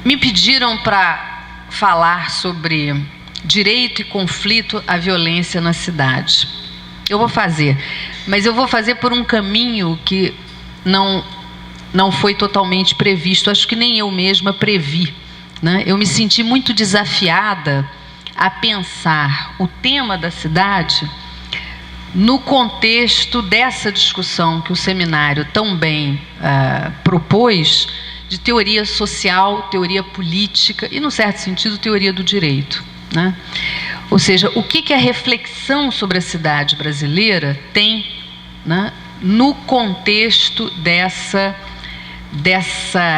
Me pediram para falar sobre direito e conflito à violência na cidade. Eu vou fazer, mas eu vou fazer por um caminho que não foi totalmente previsto, acho que nem eu mesma previ, né? Eu me senti muito desafiada a pensar o tema da cidade no contexto dessa discussão que o seminário tão bem propôs, de teoria social, teoria política e, num certo sentido, teoria do direito, né? Ou seja, o que a reflexão sobre a cidade brasileira tem, né, no contexto dessa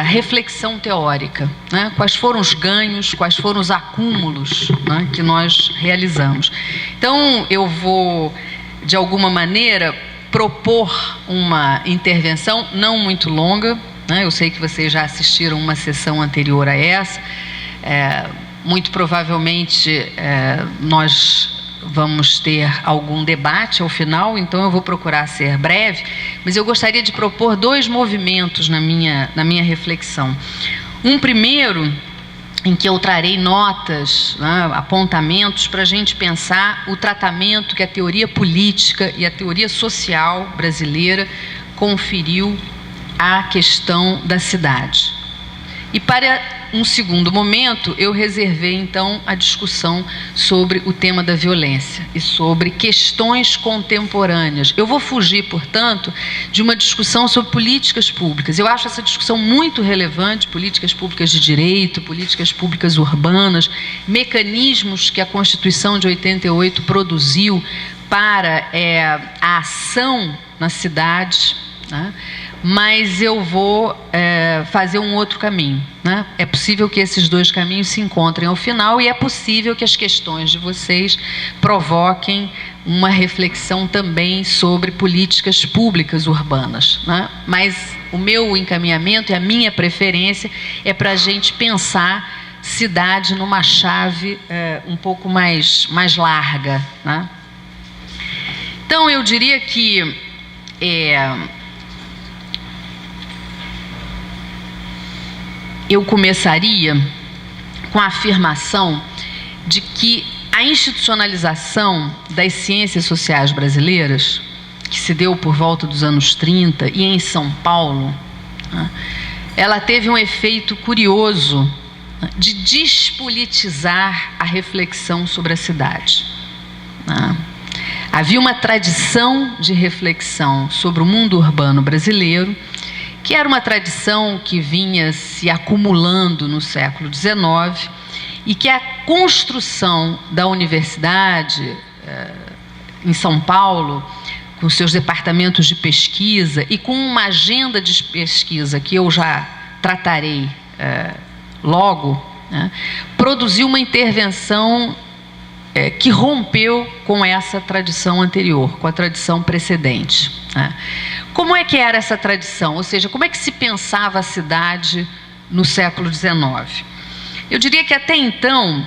reflexão teórica, né? Quais foram os ganhos, quais foram os acúmulos, né, que nós realizamos. Então, eu vou, de alguma maneira, propor uma intervenção não muito longa, né? Eu sei que vocês já assistiram uma sessão anterior a essa. Muito provavelmente nós vamos ter algum debate ao final, então eu vou procurar ser breve, mas eu gostaria de propor 2 movimentos na minha reflexão. Um primeiro, em que eu trarei notas, né, apontamentos para a gente pensar o tratamento que a teoria política e a teoria social brasileira conferiu à questão da cidade. E para um segundo momento, eu reservei então a discussão sobre o tema da violência e sobre questões contemporâneas. Eu vou fugir, portanto, de uma discussão sobre políticas públicas. Eu acho essa discussão muito relevante, políticas públicas de direito, políticas públicas urbanas, mecanismos que a Constituição de 88 produziu para a ação na cidade, né? Mas eu vou fazer um outro caminho, né? É possível que esses 2 caminhos se encontrem ao final e é possível que as questões de vocês provoquem uma reflexão também sobre políticas públicas urbanas, né? Mas o meu encaminhamento e a minha preferência é para a gente pensar cidade numa chave um pouco mais larga, né? Então, eu diria que eu começaria com a afirmação de que a institucionalização das ciências sociais brasileiras, que se deu por volta dos anos 30 e em São Paulo, né, ela teve um efeito curioso, né, de despolitizar a reflexão sobre a cidade, né? Havia uma tradição de reflexão sobre o mundo urbano brasileiro, que era uma tradição que vinha se acumulando no século XIX e que a construção da universidade em São Paulo, com seus departamentos de pesquisa e com uma agenda de pesquisa que eu já tratarei logo, né, produziu uma intervenção que rompeu com essa tradição anterior, com a tradição precedente, né? Como é que era essa tradição? Ou seja, como é que se pensava a cidade no século XIX? Eu diria que até então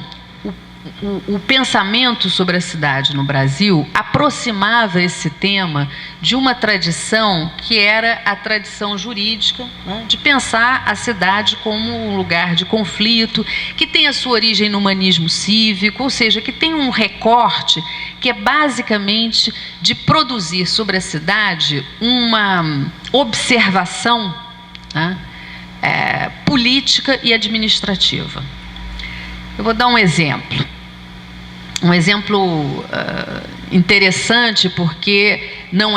o pensamento sobre a cidade no Brasil aproximava esse tema de uma tradição que era a tradição jurídica, né, de pensar a cidade como um lugar de conflito, que tem a sua origem no humanismo cívico, ou seja, que tem um recorte que é basicamente de produzir sobre a cidade uma observação, né, política e administrativa. Eu vou dar um exemplo. Um exemplo interessante porque não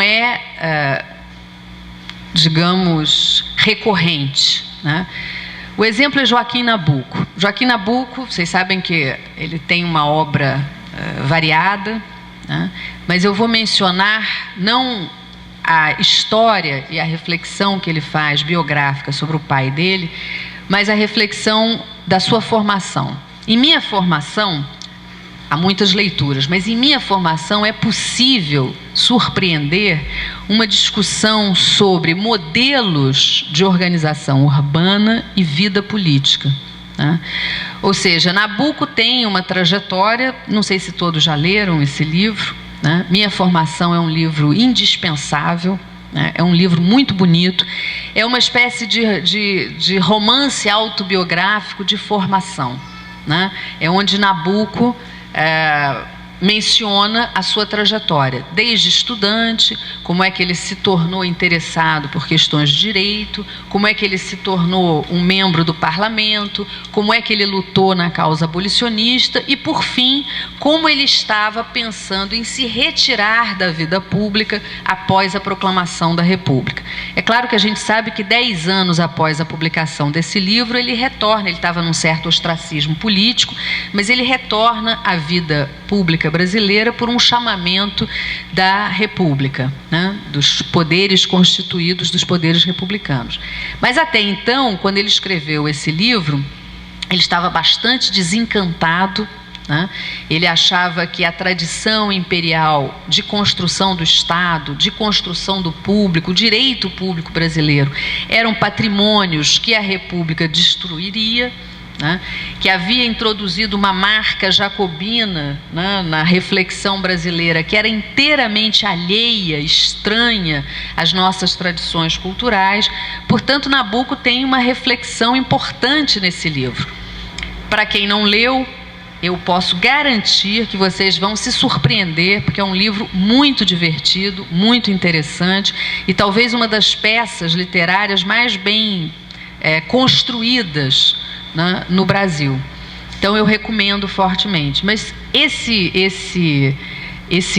digamos, recorrente, né? O exemplo é Joaquim Nabuco. Joaquim Nabuco, vocês sabem que ele tem uma obra variada, né? Mas eu vou mencionar não a história e a reflexão que ele faz biográfica sobre o pai dele, mas a reflexão da sua formação. Em minha formação, há muitas leituras, mas em minha formação é possível surpreender uma discussão sobre modelos de organização urbana e vida política, né? Ou seja, Nabuco tem uma trajetória, não sei se todos já leram esse livro, né? Minha formação é um livro indispensável, né? É um livro muito bonito, é uma espécie de romance autobiográfico de formação, né? É onde Nabuco menciona a sua trajetória, desde estudante, como é que ele se tornou interessado por questões de direito, como é que ele se tornou um membro do parlamento, como é que ele lutou na causa abolicionista e, por fim, como ele estava pensando em se retirar da vida pública após a proclamação da República. É claro que a gente sabe que 10 anos após a publicação desse livro, ele retorna, ele estava num certo ostracismo político, mas ele retorna à vida pública brasileira por um chamamento da República, né, dos poderes constituídos, dos poderes republicanos. Mas até então, quando ele escreveu esse livro, ele estava bastante desencantado, né? Ele achava que a tradição imperial de construção do Estado, de construção do público, o direito público brasileiro, eram patrimônios que a República destruiria, né, que havia introduzido uma marca jacobina, né, na reflexão brasileira, que era inteiramente alheia, estranha às nossas tradições culturais. Portanto, Nabuco tem uma reflexão importante nesse livro. Para quem não leu, eu posso garantir que vocês vão se surpreender, porque é um livro muito divertido, muito interessante e talvez uma das peças literárias mais bem construídas, né, no Brasil. Então eu recomendo fortemente. Mas esse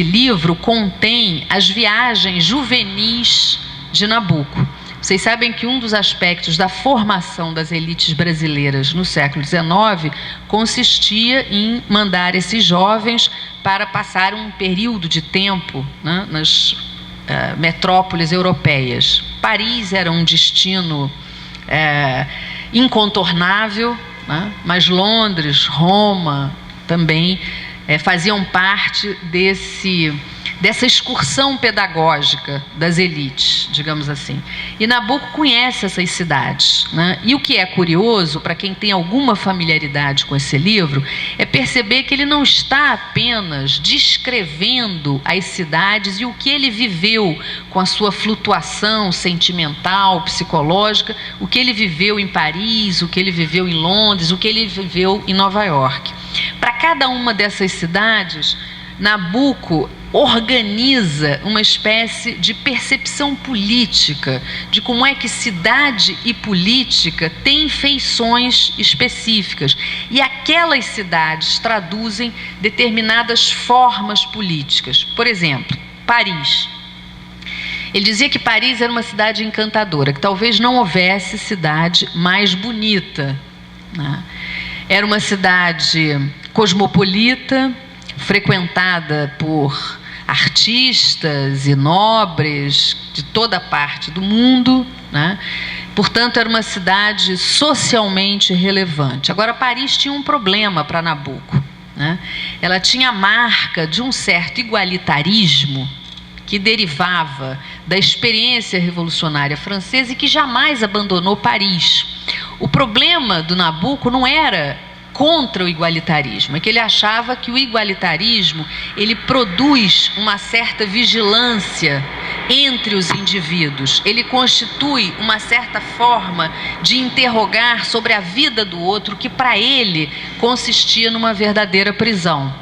livro contém as viagens juvenis de Nabuco. Vocês sabem que um dos aspectos da formação das elites brasileiras no século XIX consistia em mandar esses jovens para passar um período de tempo, né, nas metrópoles europeias. Paris era um destino incontornável, né? Mas Londres, Roma também faziam parte dessa excursão pedagógica das elites, digamos assim. E Nabuco conhece essas cidades, né? E o que é curioso, para quem tem alguma familiaridade com esse livro, é perceber que ele não está apenas descrevendo as cidades e o que ele viveu com a sua flutuação sentimental, psicológica, o que ele viveu em Paris, o que ele viveu em Londres, o que ele viveu em Nova York. Para cada uma dessas cidades, Nabuco organiza uma espécie de percepção política de como é que cidade e política têm feições específicas e aquelas cidades traduzem determinadas formas políticas. Por exemplo, Paris. Ele dizia que Paris era uma cidade encantadora, que talvez não houvesse cidade mais bonita, né? Era uma cidade cosmopolita, frequentada por artistas e nobres de toda parte do mundo, né? Portanto, era uma cidade socialmente relevante. Agora, Paris tinha um problema para Nabuco, né? Ela tinha a marca de um certo igualitarismo que derivava da experiência revolucionária francesa e que jamais abandonou Paris. O problema do Nabuco não era contra o igualitarismo, é que ele achava que o igualitarismo ele produz uma certa vigilância entre os indivíduos, ele constitui uma certa forma de interrogar sobre a vida do outro que para ele consistia numa verdadeira prisão.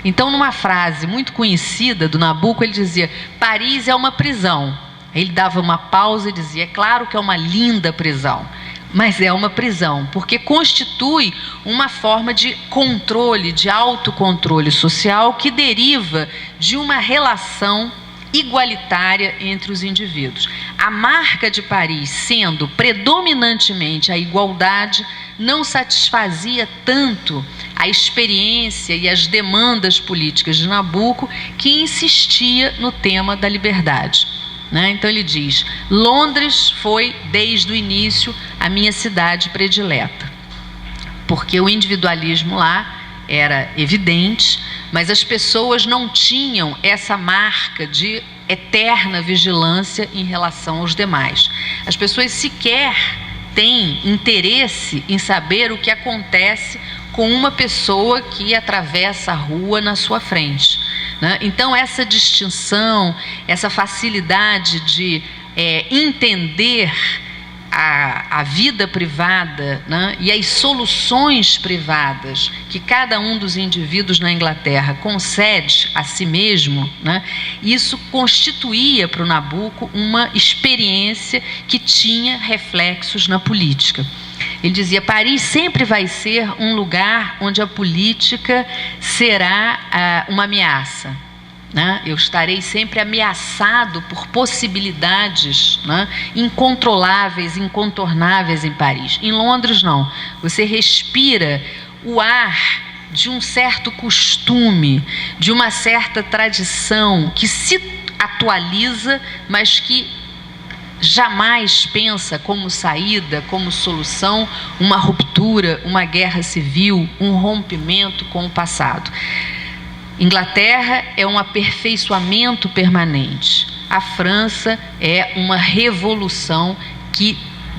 Então, numa frase muito conhecida do Nabuco, ele dizia: Paris é uma prisão. Ele dava uma pausa e dizia: é claro que é uma linda prisão, mas é uma prisão, porque constitui uma forma de controle, de autocontrole social que deriva de uma relação igualitária entre os indivíduos. A marca de Paris, sendo predominantemente a igualdade, não satisfazia tanto a experiência e as demandas políticas de Nabuco, que insistia no tema da liberdade, né? Então ele diz: Londres foi desde o início a minha cidade predileta, porque o individualismo lá era evidente, mas as pessoas não tinham essa marca de eterna vigilância em relação aos demais. As pessoas sequer têm interesse em saber o que acontece com uma pessoa que atravessa a rua na sua frente. né? Então, essa distinção, essa facilidade de entender a vida privada, né, e as soluções privadas que cada um dos indivíduos na Inglaterra concede a si mesmo, né, isso constituía para o Nabucco uma experiência que tinha reflexos na política. Ele dizia: Paris sempre vai ser um lugar onde a política será uma ameaça. Né? Eu estarei sempre ameaçado por possibilidades, né, incontroláveis, incontornáveis em Paris. Em Londres, não. Você respira o ar de um certo costume, de uma certa tradição que se atualiza, mas que jamais pensa como saída, como solução, uma ruptura, uma guerra civil, um rompimento com o passado. Inglaterra é um aperfeiçoamento permanente. A França é uma revolução que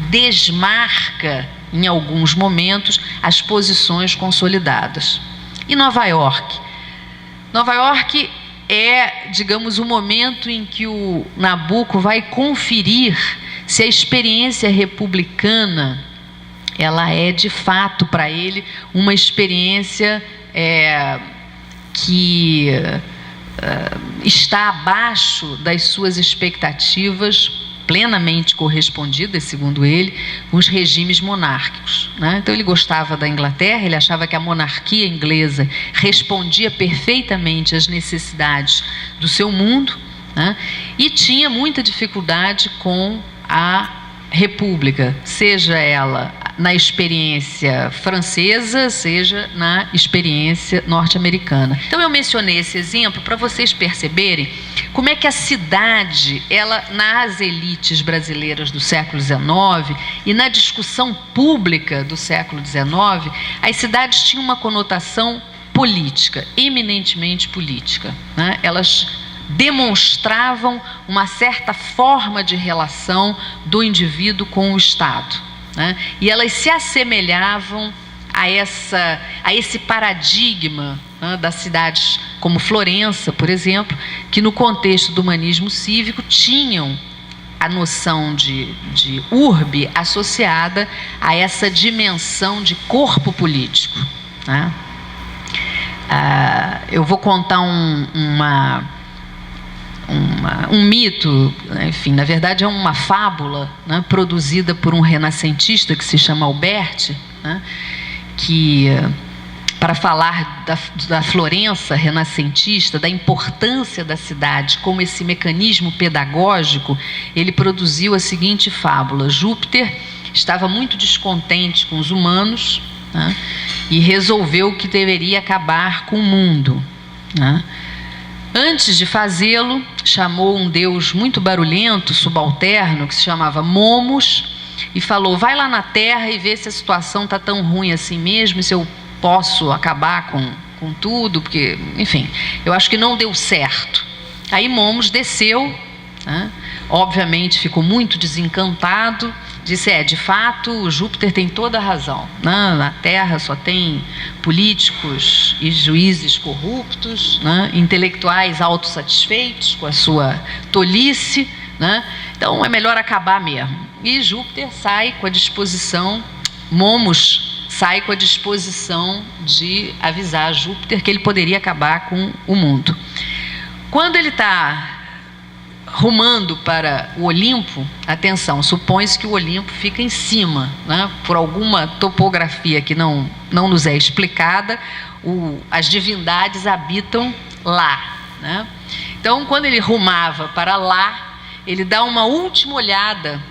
desmarca, em alguns momentos, as posições consolidadas. E Nova York? Nova York é, digamos, o momento em que o Nabucco vai conferir se a experiência republicana ela é, de fato, para ele, uma experiência que está abaixo das suas expectativas, plenamente correspondidas, segundo ele, com os regimes monárquicos, né? Então ele gostava da Inglaterra, ele achava que a monarquia inglesa respondia perfeitamente às necessidades do seu mundo, né? E tinha muita dificuldade com a República, seja ela na experiência francesa, seja na experiência norte-americana. Então eu mencionei esse exemplo para vocês perceberem como é que a cidade, ela, nas elites brasileiras do século XIX e na discussão pública do século XIX, as cidades tinham uma conotação política, eminentemente política, né? Elas demonstravam uma certa forma de relação do indivíduo com o Estado, né? E elas se assemelhavam a esse paradigma, né, das cidades como Florença, por exemplo, que no contexto do humanismo cívico tinham a noção de urbe associada a essa dimensão de corpo político, né? Eu vou contar um mito, enfim, na verdade é uma fábula, né, produzida por um renascentista que se chama Alberti, né, que, para falar da Florença renascentista, da importância da cidade como esse mecanismo pedagógico, ele produziu a seguinte fábula: Júpiter estava muito descontente com os humanos, né, e resolveu que deveria acabar com o mundo, né? Antes de fazê-lo, chamou um deus muito barulhento, subalterno, que se chamava Momus, e falou: vai lá na terra e vê se a situação está tão ruim assim mesmo, e se eu posso acabar com tudo, porque, enfim, eu acho que não deu certo. Aí Momus desceu, né? Obviamente ficou muito desencantado, disse: de fato, Júpiter tem toda a razão, né? Na Terra só tem políticos e juízes corruptos, né? Intelectuais autossatisfeitos com a sua tolice, né? Então é melhor acabar mesmo. E Júpiter sai com a disposição, Momus sai com a disposição de avisar a Júpiter que ele poderia acabar com o mundo. Quando ele está rumando para o Olimpo, atenção, supõe-se que o Olimpo fica em cima, né? Por alguma topografia que não nos é explicada, as divindades habitam lá, né? Então, quando ele rumava para lá, ele dá uma última olhada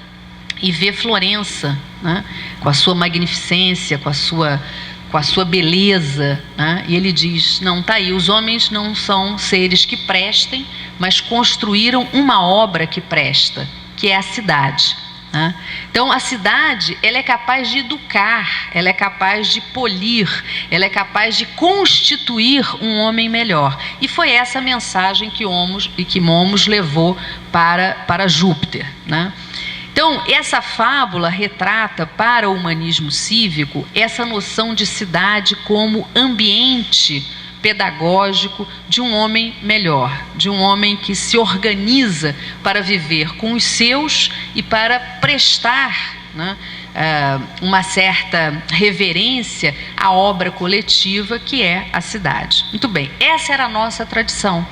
e vê Florença, né? Com a sua magnificência, com a sua beleza, né? E ele diz: não, está aí, os homens não são seres que prestem, mas construíram uma obra que presta, que é a cidade, né? Então a cidade, ela é capaz de educar, ela é capaz de polir, ela é capaz de constituir um homem melhor. E foi essa mensagem que Momus levou para Júpiter, né? Então, essa fábula retrata para o humanismo cívico essa noção de cidade como ambiente pedagógico de um homem melhor, de um homem que se organiza para viver com os seus e para prestar, né, uma certa reverência à obra coletiva que é a cidade. Muito bem, essa era a nossa tradição,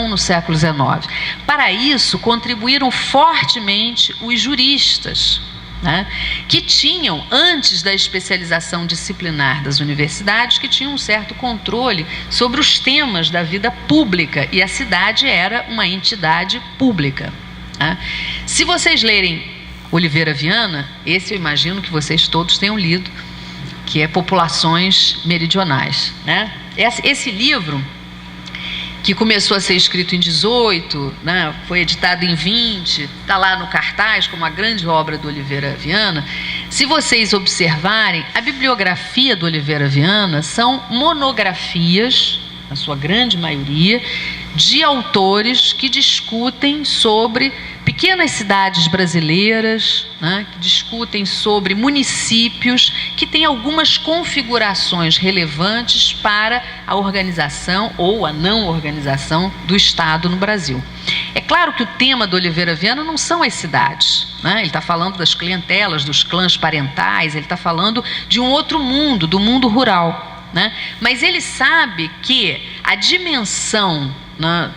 no século XIX. Para isso, contribuíram fortemente os juristas, né, que tinham, antes da especialização disciplinar das universidades, que tinham um certo controle sobre os temas da vida pública, e a cidade era uma entidade pública, né. Se vocês lerem Oliveira Viana, esse eu imagino que vocês todos tenham lido, que é Populações Meridionais, né? Esse livro, que começou a ser escrito em 18, né, foi editado em 20, está lá no cartaz como a grande obra do Oliveira Viana. Se vocês observarem, a bibliografia do Oliveira Viana são monografias, na sua grande maioria, de autores que discutem sobre pequenas cidades brasileiras, né, que discutem sobre municípios que têm algumas configurações relevantes para a organização ou a não organização do Estado no Brasil. É claro que o tema do Oliveira Viana não são as cidades, né? Ele está falando das clientelas, dos clãs parentais, ele está falando de um outro mundo, do mundo rural, né? Mas ele sabe que a dimensão, né,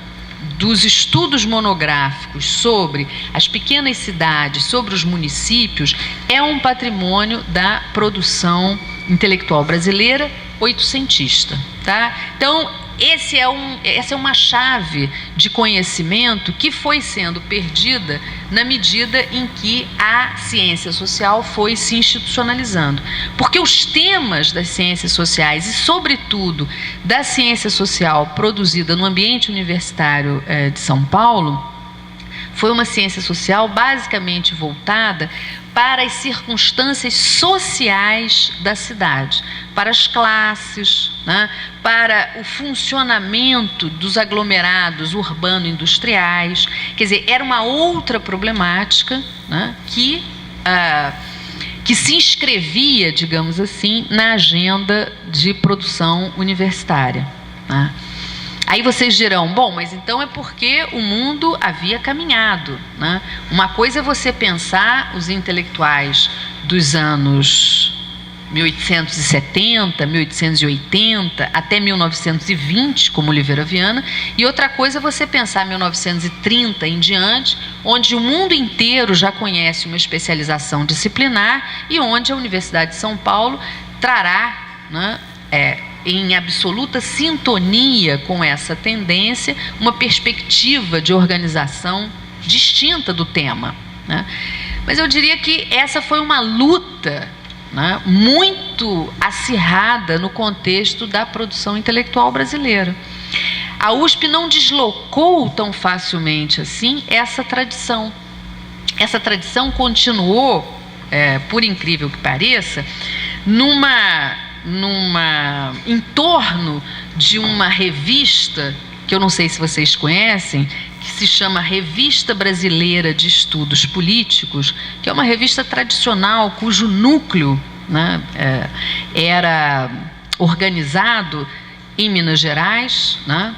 dos estudos monográficos sobre as pequenas cidades, sobre os municípios, é um patrimônio da produção intelectual brasileira oitocentista, tá? Então, essa é uma chave de conhecimento que foi sendo perdida na medida em que a ciência social foi se institucionalizando. Porque os temas das ciências sociais e, sobretudo, da ciência social produzida no ambiente universitário de São Paulo, foi uma ciência social basicamente voltada para as circunstâncias sociais da cidade, para as classes, né, para o funcionamento dos aglomerados urbano-industriais. Quer dizer, era uma outra problemática, né, que se inscrevia, digamos assim, na agenda de produção universitária, né. Aí vocês dirão, bom, mas então é porque o mundo havia caminhado, né? Uma coisa é você pensar os intelectuais dos anos 1870, 1880, até 1920, como Oliveira Viana, e outra coisa é você pensar 1930 em diante, onde o mundo inteiro já conhece uma especialização disciplinar e onde a Universidade de São Paulo trará, né, em absoluta sintonia com essa tendência, uma perspectiva de organização distinta do tema, né? Mas eu diria que essa foi uma luta, né, muito acirrada no contexto da produção intelectual brasileira. A USP não deslocou tão facilmente assim essa tradição. Essa tradição continuou, por incrível que pareça, em torno de uma revista, que eu não sei se vocês conhecem, que se chama Revista Brasileira de Estudos Políticos, que é uma revista tradicional cujo núcleo, né, era organizado em Minas Gerais, né,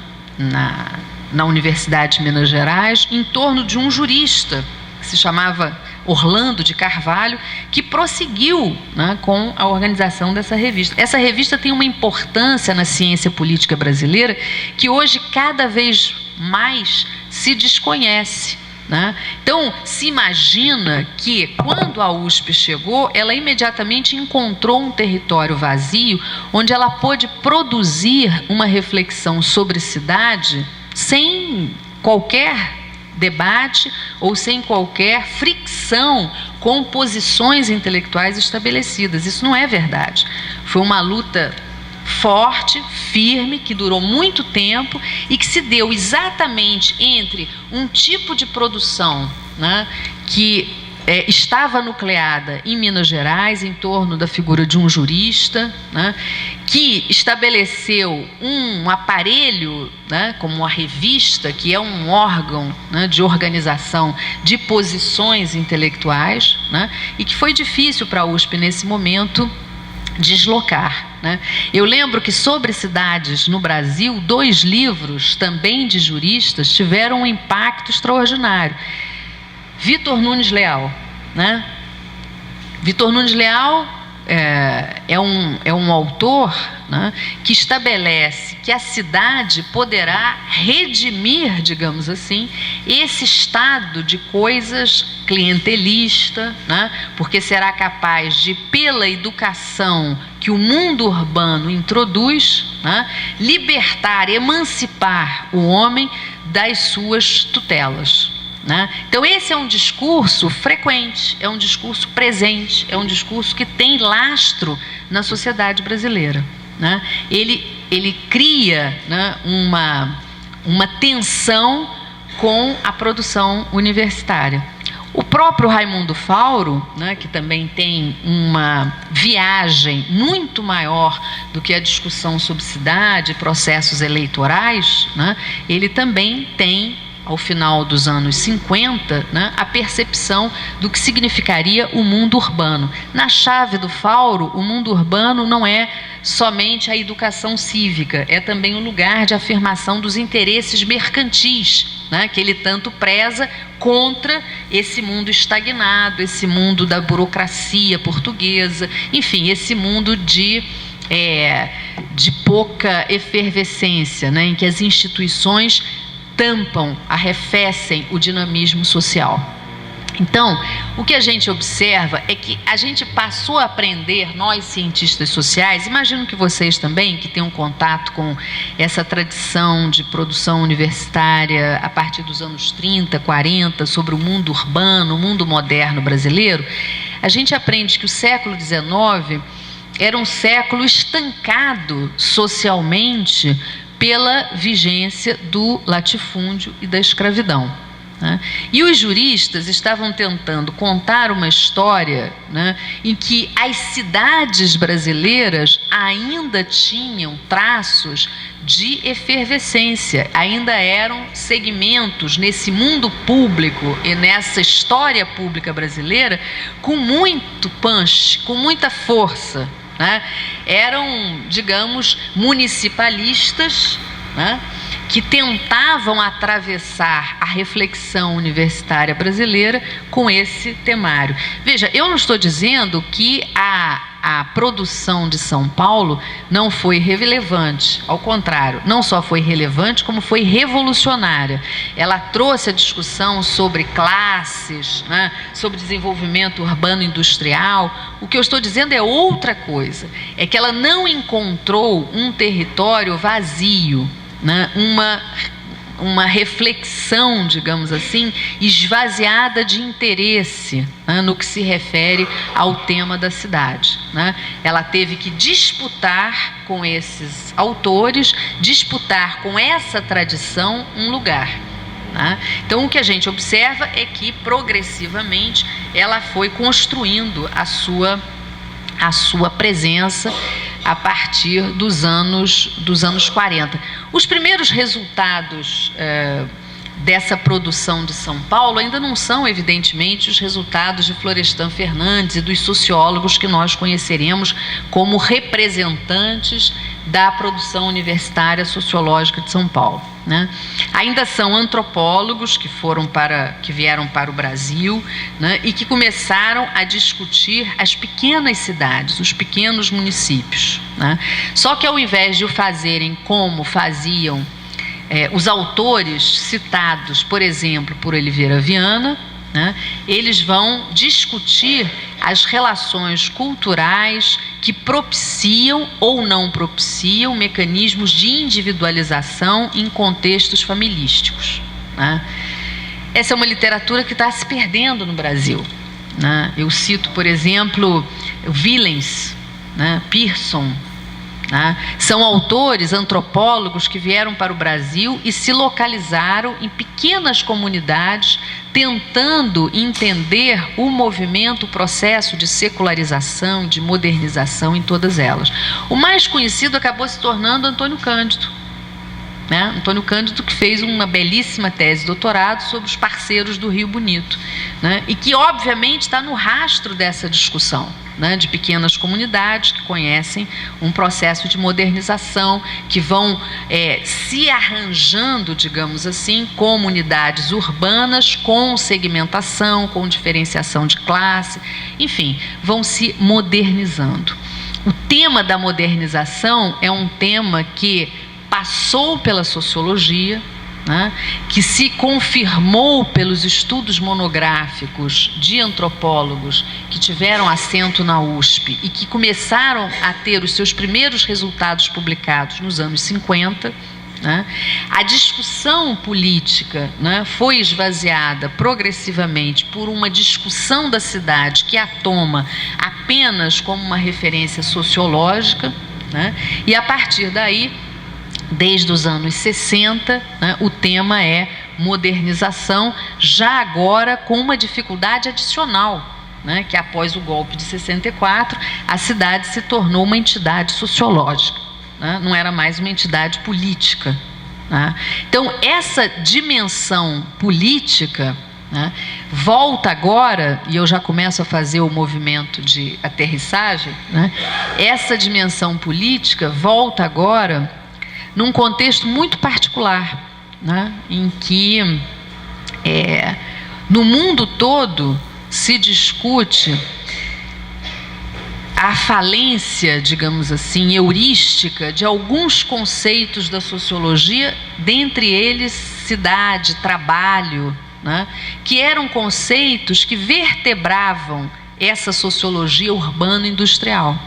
na Universidade de Minas Gerais, em torno de um jurista que se chamava Orlando de Carvalho, que prosseguiu, né, com a organização dessa revista. Essa revista tem uma importância na ciência política brasileira que hoje cada vez mais se desconhece, né? Então, se imagina que quando a USP chegou, ela imediatamente encontrou um território vazio onde ela pôde produzir uma reflexão sobre cidade sem qualquer debate ou sem qualquer fricção com posições intelectuais estabelecidas. Isso não é verdade. Foi uma luta forte, firme, que durou muito tempo e que se deu exatamente entre um tipo de produção, né, que estava nucleada em Minas Gerais, em torno da figura de um jurista, né, que estabeleceu um aparelho, né, como a revista, que é um órgão, né, de organização de posições intelectuais, né, e que foi difícil para a USP, nesse momento, deslocar, né? Eu lembro que sobre cidades no Brasil, 2 livros também de juristas tiveram um impacto extraordinário. Vitor Nunes Leal, né? Vitor Nunes Leal é um autor, né, que estabelece que a cidade poderá redimir, digamos assim, esse estado de coisas clientelista, né, porque será capaz de, pela educação que o mundo urbano introduz, né, libertar, emancipar o homem das suas tutelas. Né? Então esse é um discurso frequente, é um discurso presente, é um discurso que tem lastro na sociedade brasileira. Né? Ele cria, né, uma tensão com a produção universitária. O próprio Raimundo Fauro, né, que também tem uma viagem muito maior do que a discussão sobre cidade e processos eleitorais, né, ele também tem, ao final dos anos 50, né, a percepção do que significaria o mundo urbano. Na chave do Fauro, o mundo urbano não é somente a educação cívica, é também um lugar de afirmação dos interesses mercantis, né, que ele tanto preza contra esse mundo estagnado, esse mundo da burocracia portuguesa, enfim, esse mundo de pouca efervescência, né, em que as instituições tampam, arrefecem o dinamismo social. Então, o que a gente observa é que a gente passou a aprender, nós cientistas sociais, imagino que vocês também, que têm um contato com essa tradição de produção universitária a partir dos anos 30, 40, sobre o mundo urbano, o mundo moderno brasileiro, a gente aprende que o século XIX era um século estancado socialmente pela vigência do latifúndio e da escravidão. Né? E os juristas estavam tentando contar uma história, né, em que as cidades brasileiras ainda tinham traços de efervescência, ainda eram segmentos nesse mundo público e nessa história pública brasileira com muito punch, com muita força. Né? Eram, digamos, municipalistas, né, que tentavam atravessar a reflexão universitária brasileira com esse temário. Veja, eu não estou dizendo que a produção de São Paulo não foi relevante, ao contrário, não só foi relevante, como foi revolucionária. Ela trouxe a discussão sobre classes, né, sobre desenvolvimento urbano industrial. O que eu estou dizendo é outra coisa, é que ela não encontrou um território vazio, né, uma reflexão, digamos assim, esvaziada de interesse, né, no que se refere ao tema da cidade. Né? Ela teve que disputar com esses autores, disputar com essa tradição um lugar. Né? Então, o que a gente observa é que, progressivamente, ela foi construindo a sua presença a partir dos anos 40. Os primeiros resultados dessa produção de São Paulo ainda não são, evidentemente, os resultados de Florestan Fernandes e dos sociólogos que nós conheceremos como representantes da produção universitária sociológica de São Paulo. Né? Ainda são antropólogos que vieram para o Brasil, né, e que começaram a discutir as pequenas cidades, os pequenos municípios. Né? Só que ao invés de o fazerem como faziam os autores citados, por exemplo, por Oliveira Viana, né, eles vão discutir as relações culturais que propiciam ou não propiciam mecanismos de individualização em contextos familísticos. Né? Essa é uma literatura que está se perdendo no Brasil. Né? Eu cito, por exemplo, Villens, né, Pearson. Né? São autores, antropólogos que vieram para o Brasil e se localizaram em pequenas comunidades, tentando entender o movimento, o processo de secularização, de modernização em todas elas. O mais conhecido acabou se tornando Antônio Cândido. Né? Antônio Cândido, que fez uma belíssima tese de doutorado sobre os parceiros do Rio Bonito, né? E que obviamente está no rastro dessa discussão. né, de pequenas comunidades que conhecem um processo de modernização, que vão se arranjando, digamos assim, comunidades urbanas com segmentação, com diferenciação de classe, enfim, vão se modernizando. O tema da modernização é um tema que passou pela sociologia, né, que se confirmou pelos estudos monográficos de antropólogos que tiveram assento na USP e que começaram a ter os seus primeiros resultados publicados nos anos 50. Né? A discussão política, né, foi esvaziada progressivamente por uma discussão da cidade que a toma apenas como uma referência sociológica, né? E a partir daí, desde os anos 60, né, o tema é modernização, já agora com uma dificuldade adicional, né, que após o golpe de 64, a cidade se tornou uma entidade sociológica, né, não era mais uma entidade política. Né. Então, essa dimensão política, né, volta agora, e eu já começo a fazer o movimento de aterrissagem, né, essa dimensão política volta agora num contexto muito particular, né, em que no mundo todo se discute a falência, digamos assim, heurística de alguns conceitos da sociologia, dentre eles cidade, trabalho, né, que eram conceitos que vertebravam essa sociologia urbano-industrial.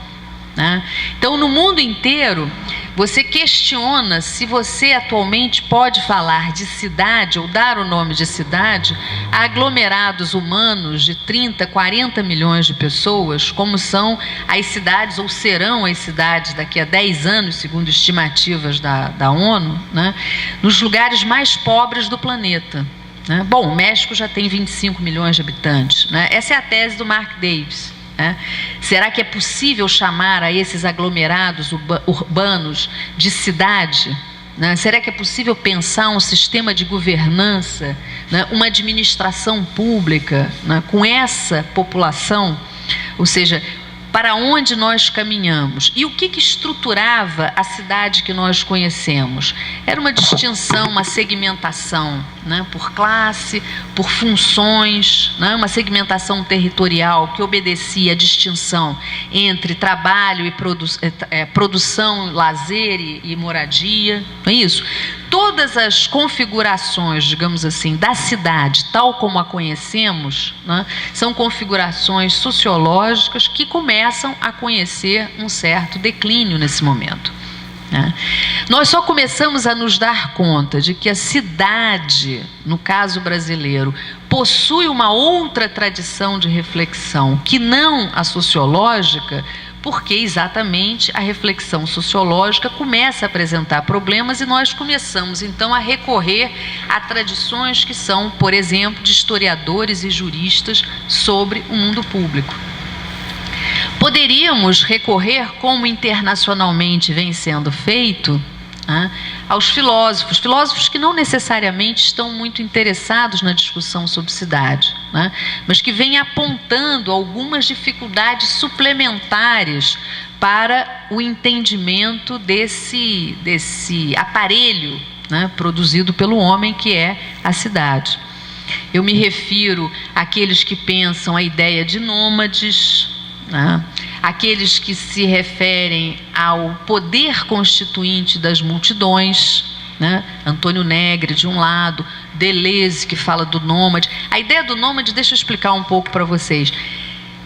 Né? Então, no mundo inteiro, você questiona se você atualmente pode falar de cidade ou dar o nome de cidade a aglomerados humanos de 30, 40 milhões de pessoas, como são as cidades ou serão as cidades daqui a 10 anos, segundo estimativas da ONU, né? Nos lugares mais pobres do planeta. Né? Bom, o México já tem 25 milhões de habitantes. Né? Essa é a tese do Mark Davis. Será que é possível chamar a esses aglomerados urbanos de cidade? Né? Será que é possível pensar um sistema de governança, né? Uma administração pública, né? Com essa população? Ou seja, para onde nós caminhamos? E o que estruturava a cidade que nós conhecemos? Era uma distinção, uma segmentação, né, por classe, por funções, né, uma segmentação territorial que obedecia à distinção entre trabalho e produção, lazer e moradia, não é isso? Todas as configurações, digamos assim, da cidade, tal como a conhecemos, né, são configurações sociológicas que começam a conhecer um certo declínio nesse momento. Né? Nós só começamos a nos dar conta de que a cidade, no caso brasileiro, possui uma outra tradição de reflexão que não a sociológica, porque exatamente a reflexão sociológica começa a apresentar problemas e nós começamos então a recorrer a tradições que são, por exemplo, de historiadores e juristas sobre o mundo público. Poderíamos recorrer, como internacionalmente vem sendo feito, aos filósofos que não necessariamente estão muito interessados na discussão sobre cidade, né, mas que vêm apontando algumas dificuldades suplementares para o entendimento desse aparelho, né, produzido pelo homem, que é a cidade. Eu me refiro àqueles que pensam a ideia de nômades, né, aqueles que se referem ao poder constituinte das multidões, né? Antônio Negri de um lado, Deleuze que fala do nômade. A ideia do nômade, deixa eu explicar um pouco para vocês.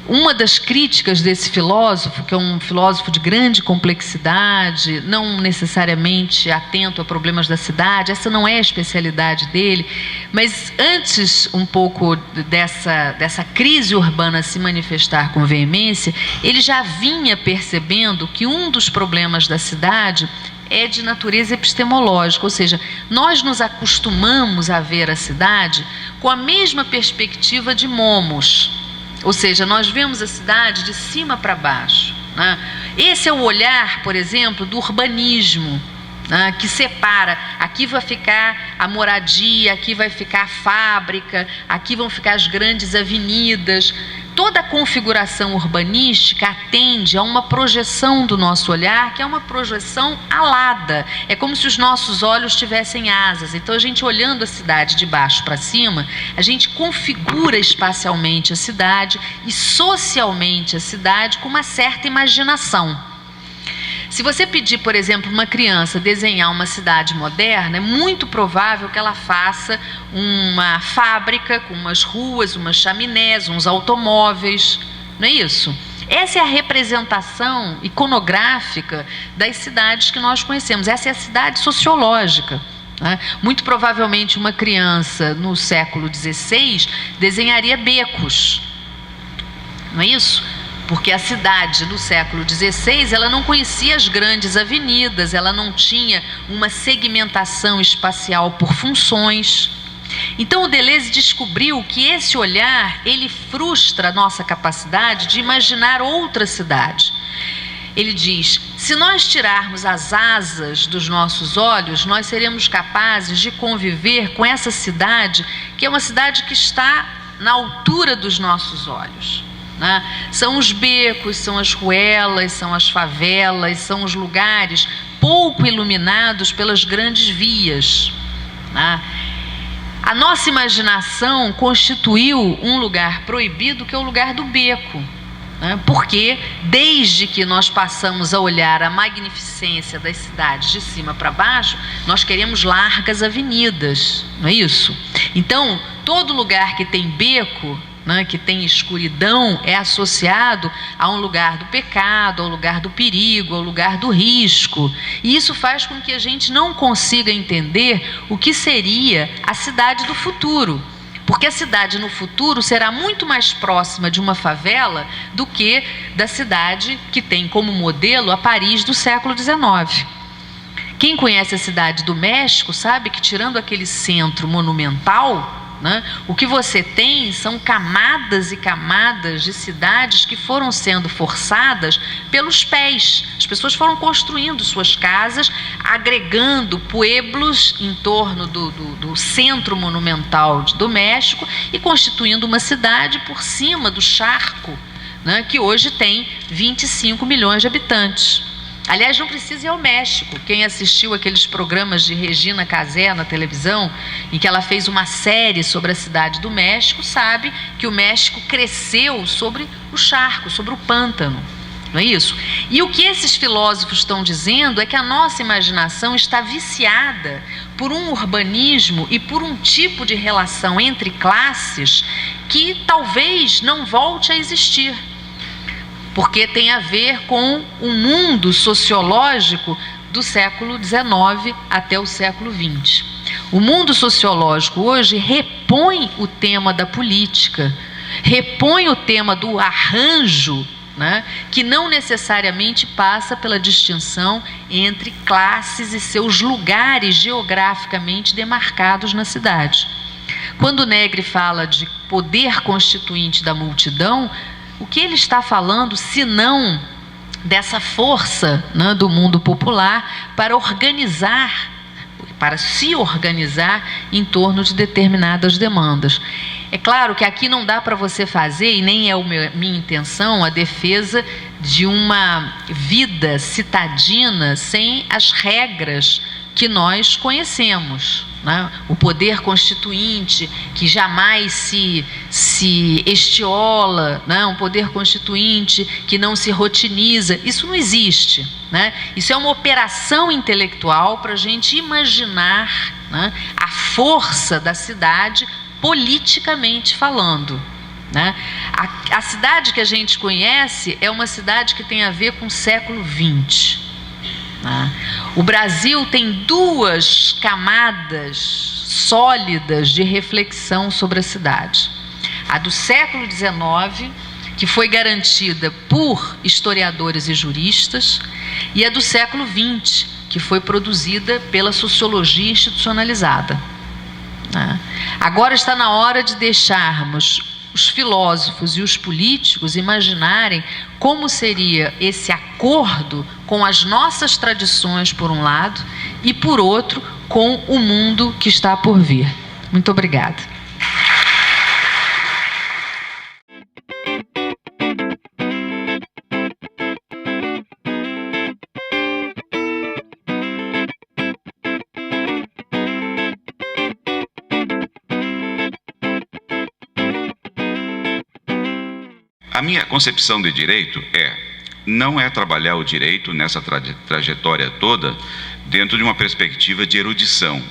Uma das críticas desse filósofo, que é um filósofo de grande complexidade, não necessariamente atento a problemas da cidade, essa não é a especialidade dele, mas antes um pouco dessa crise urbana se manifestar com veemência, ele já vinha percebendo que um dos problemas da cidade é de natureza epistemológica, ou seja, nós nos acostumamos a ver a cidade com a mesma perspectiva de Momos. Ou seja, nós vemos a cidade de cima para baixo. Né? Esse é o olhar, por exemplo, do urbanismo, né, que separa. Aqui vai ficar a moradia, aqui vai ficar a fábrica, aqui vão ficar as grandes avenidas. toda a configuração urbanística atende a uma projeção do nosso olhar, que é uma projeção alada. É como se os nossos olhos tivessem asas. Então, a gente olhando a cidade de baixo para cima, a gente configura espacialmente a cidade e socialmente a cidade com uma certa imaginação. Se você pedir, por exemplo, uma criança desenhar uma cidade moderna, é muito provável que ela faça uma fábrica com umas ruas, umas chaminés, uns automóveis, não é isso? Essa é a representação iconográfica das cidades que nós conhecemos, essa é a cidade sociológica, né? Muito provavelmente uma criança no século XVI desenharia becos, não é isso? Porque a cidade do século XVI, ela não conhecia as grandes avenidas, ela não tinha uma segmentação espacial por funções. Então o Deleuze descobriu que esse olhar, ele frustra a nossa capacidade de imaginar outra cidade. Ele diz, se nós tirarmos as asas dos nossos olhos, nós seremos capazes de conviver com essa cidade, que é uma cidade que está na altura dos nossos olhos. São os becos, são as ruelas, são as favelas, são os lugares pouco iluminados pelas grandes vias. A nossa imaginação constituiu um lugar proibido, que é o lugar do beco, porque desde que nós passamos a olhar a magnificência das cidades de cima para baixo, nós queremos largas avenidas, não é isso? Então, todo lugar que tem beco, que tem escuridão, é associado a um lugar do pecado, ao lugar do perigo, ao lugar do risco. E isso faz com que a gente não consiga entender o que seria a cidade do futuro. Porque a cidade no futuro será muito mais próxima de uma favela do que da cidade que tem como modelo a Paris do século XIX. Quem conhece a cidade do México sabe que, tirando aquele centro monumental, o que você tem são camadas e camadas de cidades que foram sendo forçadas pelos pés. As pessoas foram construindo suas casas, agregando pueblos em torno do centro monumental do México e constituindo uma cidade por cima do charco, que hoje tem 25 milhões de habitantes. Aliás, não precisa ir ao México. Quem assistiu aqueles programas de Regina Casé na televisão, em que ela fez uma série sobre a cidade do México, sabe que o México cresceu sobre o charco, sobre o pântano, não é isso? E o que esses filósofos estão dizendo é que a nossa imaginação está viciada por um urbanismo e por um tipo de relação entre classes que talvez não volte a existir, porque tem a ver com o mundo sociológico do século XIX até o século XX. O mundo sociológico hoje repõe o tema da política, repõe o tema do arranjo, que não necessariamente passa pela distinção entre classes e seus lugares geograficamente demarcados na cidade. Quando Negri fala de poder constituinte da multidão, o que ele está falando, senão dessa força do mundo popular para se organizar em torno de determinadas demandas. É claro que aqui não dá para você fazer, e nem é minha intenção, a defesa de uma vida citadina sem as regras que nós conhecemos. O poder constituinte que jamais se estiola, um poder constituinte que não se rotiniza, isso não existe. Isso é uma operação intelectual para a gente imaginar a força da cidade politicamente falando. A cidade que a gente conhece é uma cidade que tem a ver com o século XX. O Brasil tem duas camadas sólidas de reflexão sobre a cidade. A do século XIX, que foi garantida por historiadores e juristas, e a do século XX, que foi produzida pela sociologia institucionalizada. Agora está na hora de deixarmos os filósofos e os políticos imaginarem como seria esse acordo com as nossas tradições, por um lado, e, por outro, com o mundo que está por vir. Muito obrigada. A minha concepção de direito não é trabalhar o direito nessa trajetória toda dentro de uma perspectiva de erudição,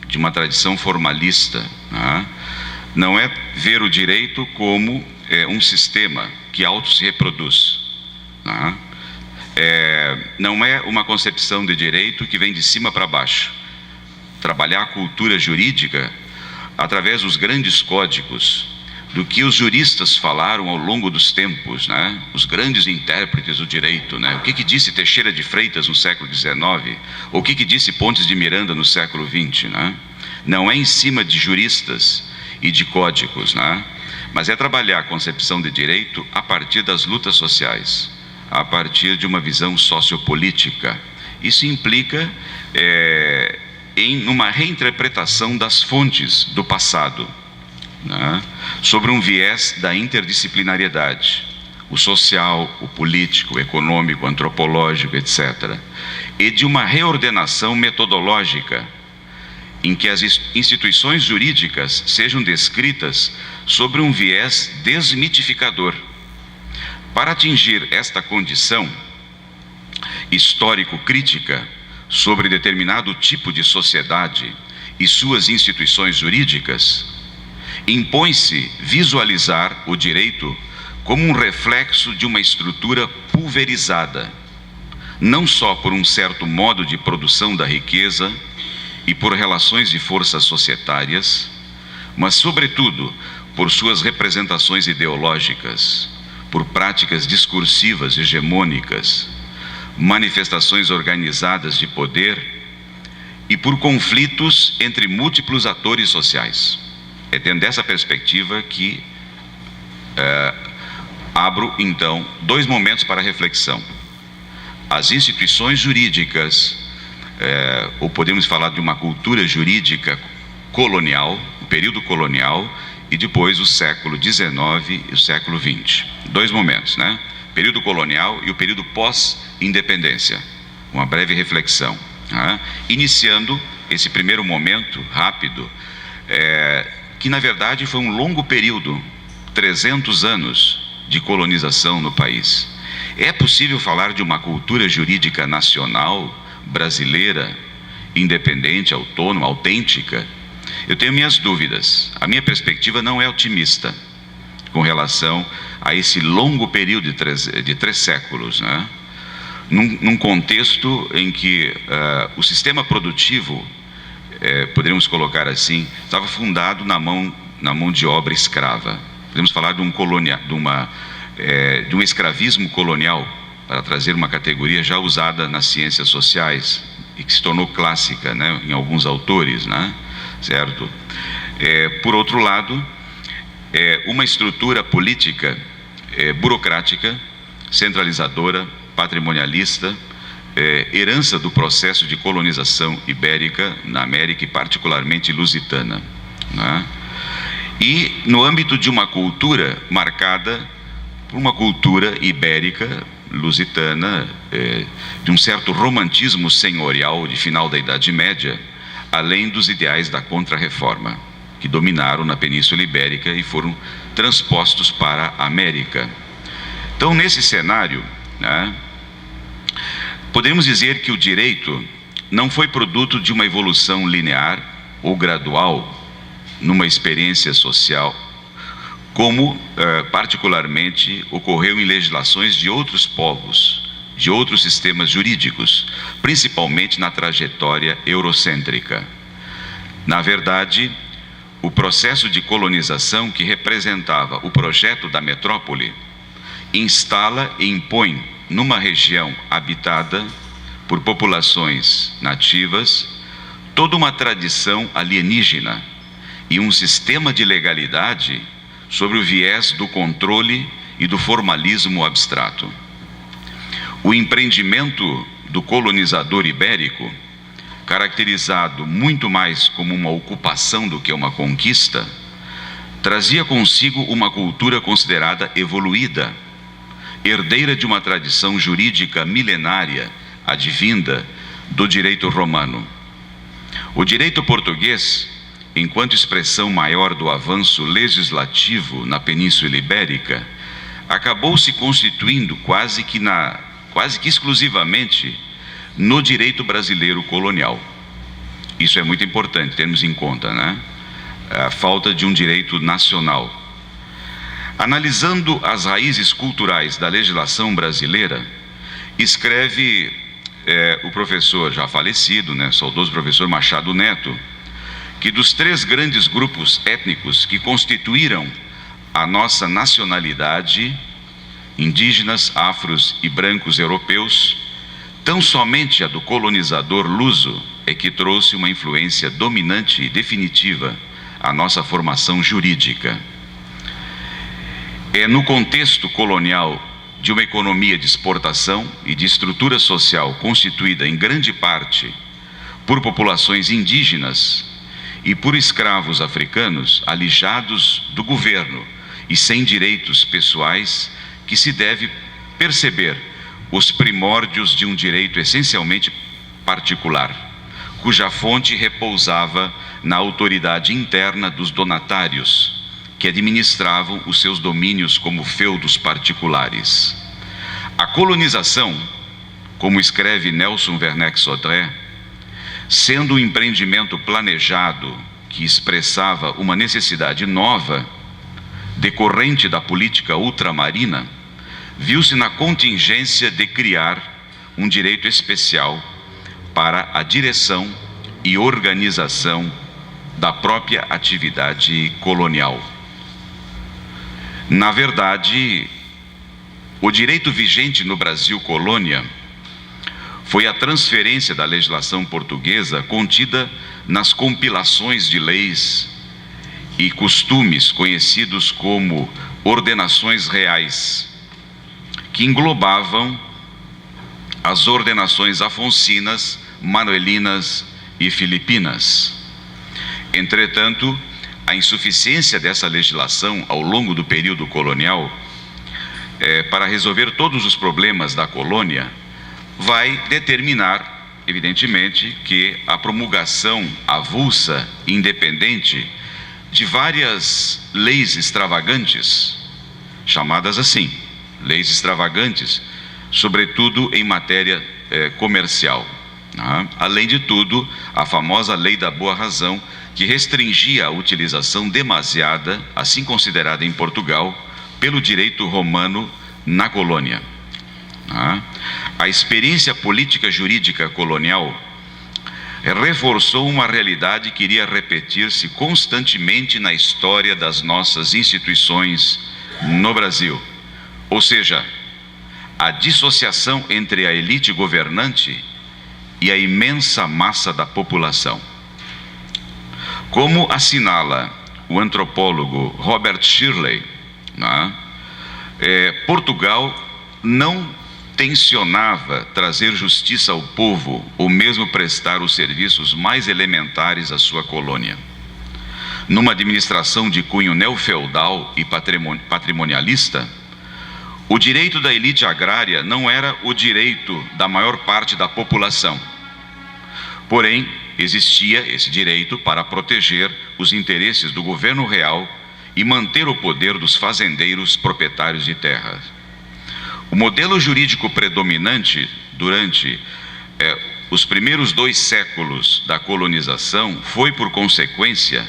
de uma tradição formalista, né? Não é ver o direito como um sistema que auto se reproduz, né? Não é uma concepção de direito que vem de cima para baixo. Trabalhar a cultura jurídica através dos grandes códigos, do que os juristas falaram ao longo dos tempos, né? Os grandes intérpretes do direito, né? O que disse Teixeira de Freitas no século XIX, ou o que disse Pontes de Miranda no século XX, né? Não é em cima de juristas e de códigos, né? Mas é trabalhar a concepção de direito a partir das lutas sociais, a partir de uma visão sociopolítica. Isso implica em uma reinterpretação das fontes do passado, né? Sobre um viés da interdisciplinariedade, o social, o político, o econômico, o antropológico, etc. E de uma reordenação metodológica, em que as instituições jurídicas sejam descritas sobre um viés desmitificador. Para atingir esta condição histórico-crítica sobre determinado tipo de sociedade e suas instituições jurídicas, impõe-se visualizar o direito como um reflexo de uma estrutura pulverizada, não só por um certo modo de produção da riqueza e por relações de forças societárias, mas, sobretudo, por suas representações ideológicas, por práticas discursivas hegemônicas, manifestações organizadas de poder e por conflitos entre múltiplos atores sociais. É dentro dessa perspectiva que abro, então, 2 momentos para reflexão. As instituições jurídicas, ou podemos falar de uma cultura jurídica colonial, o período colonial, e depois o século XIX e o século XX. 2 momentos, né? Período colonial e o período pós-independência. Uma breve reflexão, né? Iniciando esse primeiro momento rápido, que na verdade foi um longo período, 300 anos de colonização no país. É possível falar de uma cultura jurídica nacional, brasileira, independente, autônoma, autêntica? Eu tenho minhas dúvidas. A minha perspectiva não é otimista com relação a esse longo período de 3 séculos, né? Num contexto em que o sistema produtivo, poderíamos colocar assim, estava fundado na mão de obra escrava. Podemos falar de um escravismo colonial, para trazer uma categoria já usada nas ciências sociais e que se tornou clássica, né, em alguns autores, né, certo? Por outro lado, uma estrutura política burocrática, centralizadora, patrimonialista, herança do processo de colonização ibérica na América e particularmente lusitana, né? E no âmbito de uma cultura marcada por uma cultura ibérica, lusitana, de um certo romantismo senhorial de final da Idade Média, além dos ideais da Contra-Reforma, que dominaram na Península Ibérica e foram transpostos para a América. Então, nesse cenário, né, podemos dizer que o direito não foi produto de uma evolução linear ou gradual numa experiência social, como particularmente ocorreu em legislações de outros povos, de outros sistemas jurídicos, principalmente na trajetória eurocêntrica. Na verdade, o processo de colonização que representava o projeto da metrópole instala e impõe numa região habitada por populações nativas toda uma tradição alienígena e um sistema de legalidade sobre o viés do controle e do formalismo abstrato. O empreendimento do colonizador ibérico, caracterizado muito mais como uma ocupação do que uma conquista, trazia consigo uma cultura considerada evoluída, herdeira de uma tradição jurídica milenária, advinda do direito romano. O direito português, enquanto expressão maior do avanço legislativo na Península Ibérica, acabou se constituindo quase que exclusivamente no direito brasileiro colonial. Isso é muito importante termos em conta, né? A falta de um direito nacional. Analisando as raízes culturais da legislação brasileira, escreve o professor já falecido, né, saudoso professor Machado Neto, que dos 3 grandes grupos étnicos que constituíram a nossa nacionalidade, indígenas, afros e brancos europeus, tão somente a do colonizador luso é que trouxe uma influência dominante e definitiva à nossa formação jurídica. É no contexto colonial de uma economia de exportação e de estrutura social constituída em grande parte por populações indígenas e por escravos africanos alijados do governo e sem direitos pessoais que se deve perceber os primórdios de um direito essencialmente particular, cuja fonte repousava na autoridade interna dos donatários, que administravam os seus domínios como feudos particulares. A colonização, como escreve Nelson Werneck Sodré, sendo um empreendimento planejado que expressava uma necessidade nova, decorrente da política ultramarina, viu-se na contingência de criar um direito especial para a direção e organização da própria atividade colonial. Na verdade, o direito vigente no Brasil colônia foi a transferência da legislação portuguesa contida nas compilações de leis e costumes conhecidos como ordenações reais, que englobavam as ordenações afoncinas, manuelinas e filipinas. Entretanto, a insuficiência dessa legislação ao longo do período colonial para resolver todos os problemas da colônia vai determinar, evidentemente, que a promulgação avulsa e independente de várias leis extravagantes, chamadas assim, leis extravagantes, sobretudo em matéria comercial. Além de tudo, a famosa Lei da Boa Razão, que restringia a utilização demasiada, assim considerada em Portugal, pelo direito romano na colônia. A experiência política jurídica colonial reforçou uma realidade que iria repetir-se constantemente na história das nossas instituições no Brasil, ou seja, a dissociação entre a elite governante e a imensa massa da população. Como assinala o antropólogo Robert Shirley, Portugal não tensionava trazer justiça ao povo ou mesmo prestar os serviços mais elementares à sua colônia. Numa administração de cunho neofeudal e patrimonialista, o direito da elite agrária não era o direito da maior parte da população. Porém, existia esse direito para proteger os interesses do governo real e manter o poder dos fazendeiros proprietários de terras. O modelo jurídico predominante durante os primeiros 2 séculos da colonização foi, por consequência,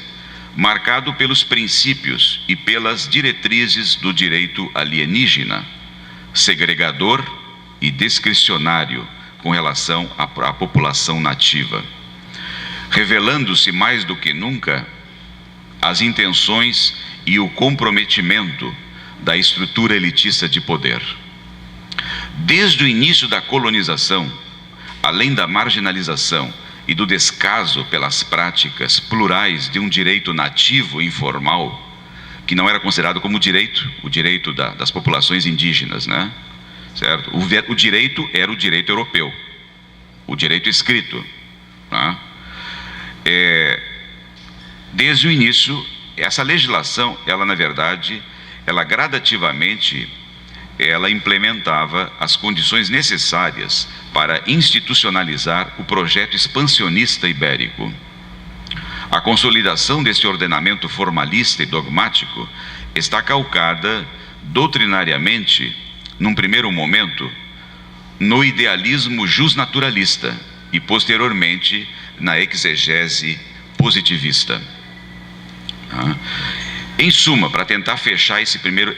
marcado pelos princípios e pelas diretrizes do direito alienígena, segregador e discricionário com relação à população nativa, revelando-se mais do que nunca as intenções e o comprometimento da estrutura elitista de poder. Desde o início da colonização, além da marginalização e do descaso pelas práticas plurais de um direito nativo informal, que não era considerado como direito, o direito das populações indígenas, né? Certo? O direito era o direito europeu, o direito escrito, né? Desde o início, essa legislação, ela na verdade, ela gradativamente, ela implementava as condições necessárias para institucionalizar o projeto expansionista ibérico. A consolidação desse ordenamento formalista e dogmático está calcada doutrinariamente, num primeiro momento, no idealismo justnaturalista e, posteriormente, na exegese positivista. Em suma, para tentar fechar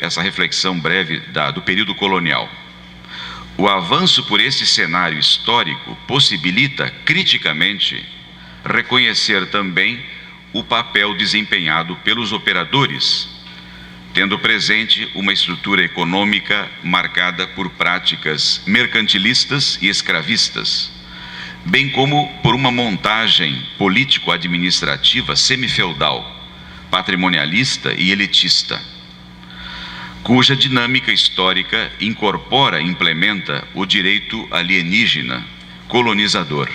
essa reflexão breve do período colonial, o avanço por esse cenário histórico possibilita, criticamente, reconhecer também o papel desempenhado pelos operadores, tendo presente uma estrutura econômica marcada por práticas mercantilistas e escravistas, bem como por uma montagem político-administrativa semifeudal, patrimonialista e elitista, cuja dinâmica histórica incorpora e implementa o direito alienígena colonizador.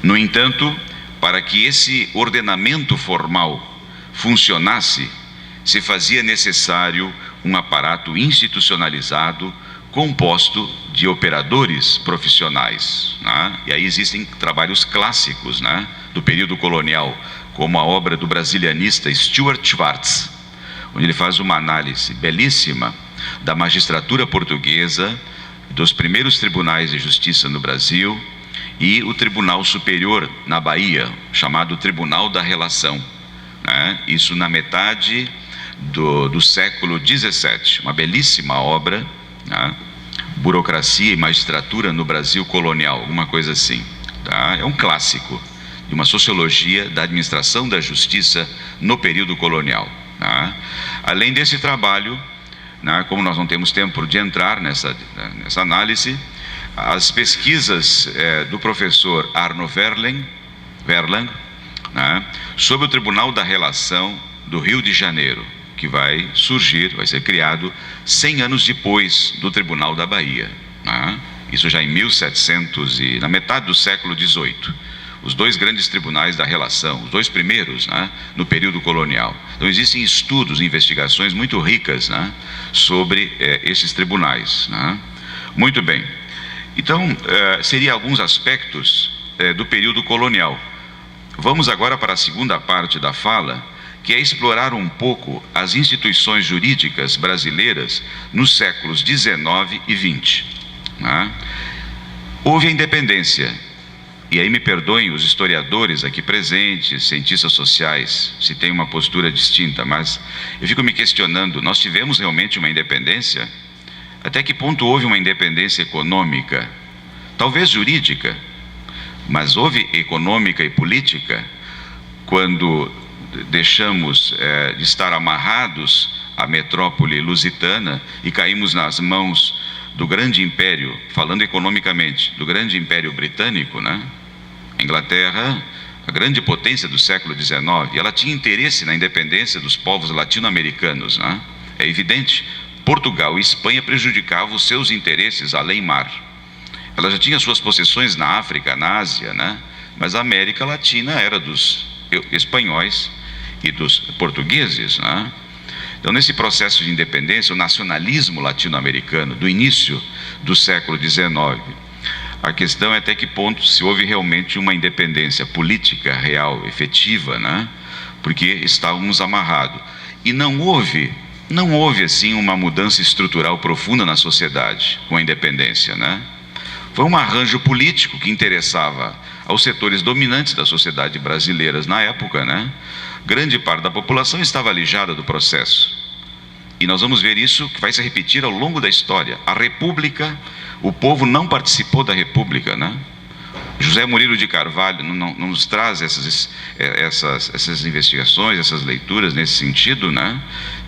No entanto, para que esse ordenamento formal funcionasse, se fazia necessário um aparato institucionalizado composto de operadores profissionais, né? E aí existem trabalhos clássicos, né, do período colonial, como a obra do brasilianista Stuart Schwartz, onde ele faz uma análise belíssima da magistratura portuguesa, dos primeiros tribunais de justiça no Brasil e o Tribunal Superior na Bahia, chamado Tribunal da Relação, né? Isso na metade do século XVII, uma belíssima obra, né? Burocracia e Magistratura no Brasil Colonial, alguma coisa assim, tá? É um clássico de uma sociologia da administração da justiça no período colonial, tá? Além desse trabalho, né, como nós não temos tempo de entrar nessa análise, as pesquisas do professor Arno Verlang, né, sobre o Tribunal da Relação do Rio de Janeiro, que vai ser criado 100 anos depois do Tribunal da Bahia, né? Isso já em 1700 e na metade do século XVIII. Os dois grandes tribunais da relação, os dois primeiros, né, no período colonial. Então existem estudos, investigações muito ricas, né, sobre esses tribunais, né? Muito bem. Então, seriam alguns aspectos do período colonial. Vamos agora para a segunda parte da fala, que é explorar um pouco as instituições jurídicas brasileiras nos séculos XIX e XX. Né? Houve a independência, e aí me perdoem os historiadores aqui presentes, cientistas sociais, se tem uma postura distinta, mas eu fico me questionando, nós tivemos realmente uma independência? Até que ponto houve uma independência econômica? Talvez jurídica, mas houve econômica e política quando deixamos de estar amarrados à metrópole lusitana e caímos nas mãos do grande império, falando economicamente, do grande império britânico, né? A Inglaterra, a grande potência do século XIX, ela tinha interesse na independência dos povos latino-americanos, né? É evidente, Portugal e Espanha prejudicavam os seus interesses além-mar. Ela já tinha suas possessões na África, na Ásia, né? Mas a América Latina era dos espanhóis e dos portugueses, né? Então, nesse processo de independência, o nacionalismo latino-americano, do início do século XIX, a questão é até que ponto se houve realmente uma independência política real, efetiva, né? Porque estávamos amarrados. E não houve assim uma mudança estrutural profunda na sociedade com a independência, né? Foi um arranjo político que interessava aos setores dominantes da sociedade brasileira na época, né? Grande parte da população estava alijada do processo. E nós vamos ver isso que vai se repetir ao longo da história. A República, o povo não participou da República, né? José Murilo de Carvalho não nos traz essas investigações, essas leituras nesse sentido, né?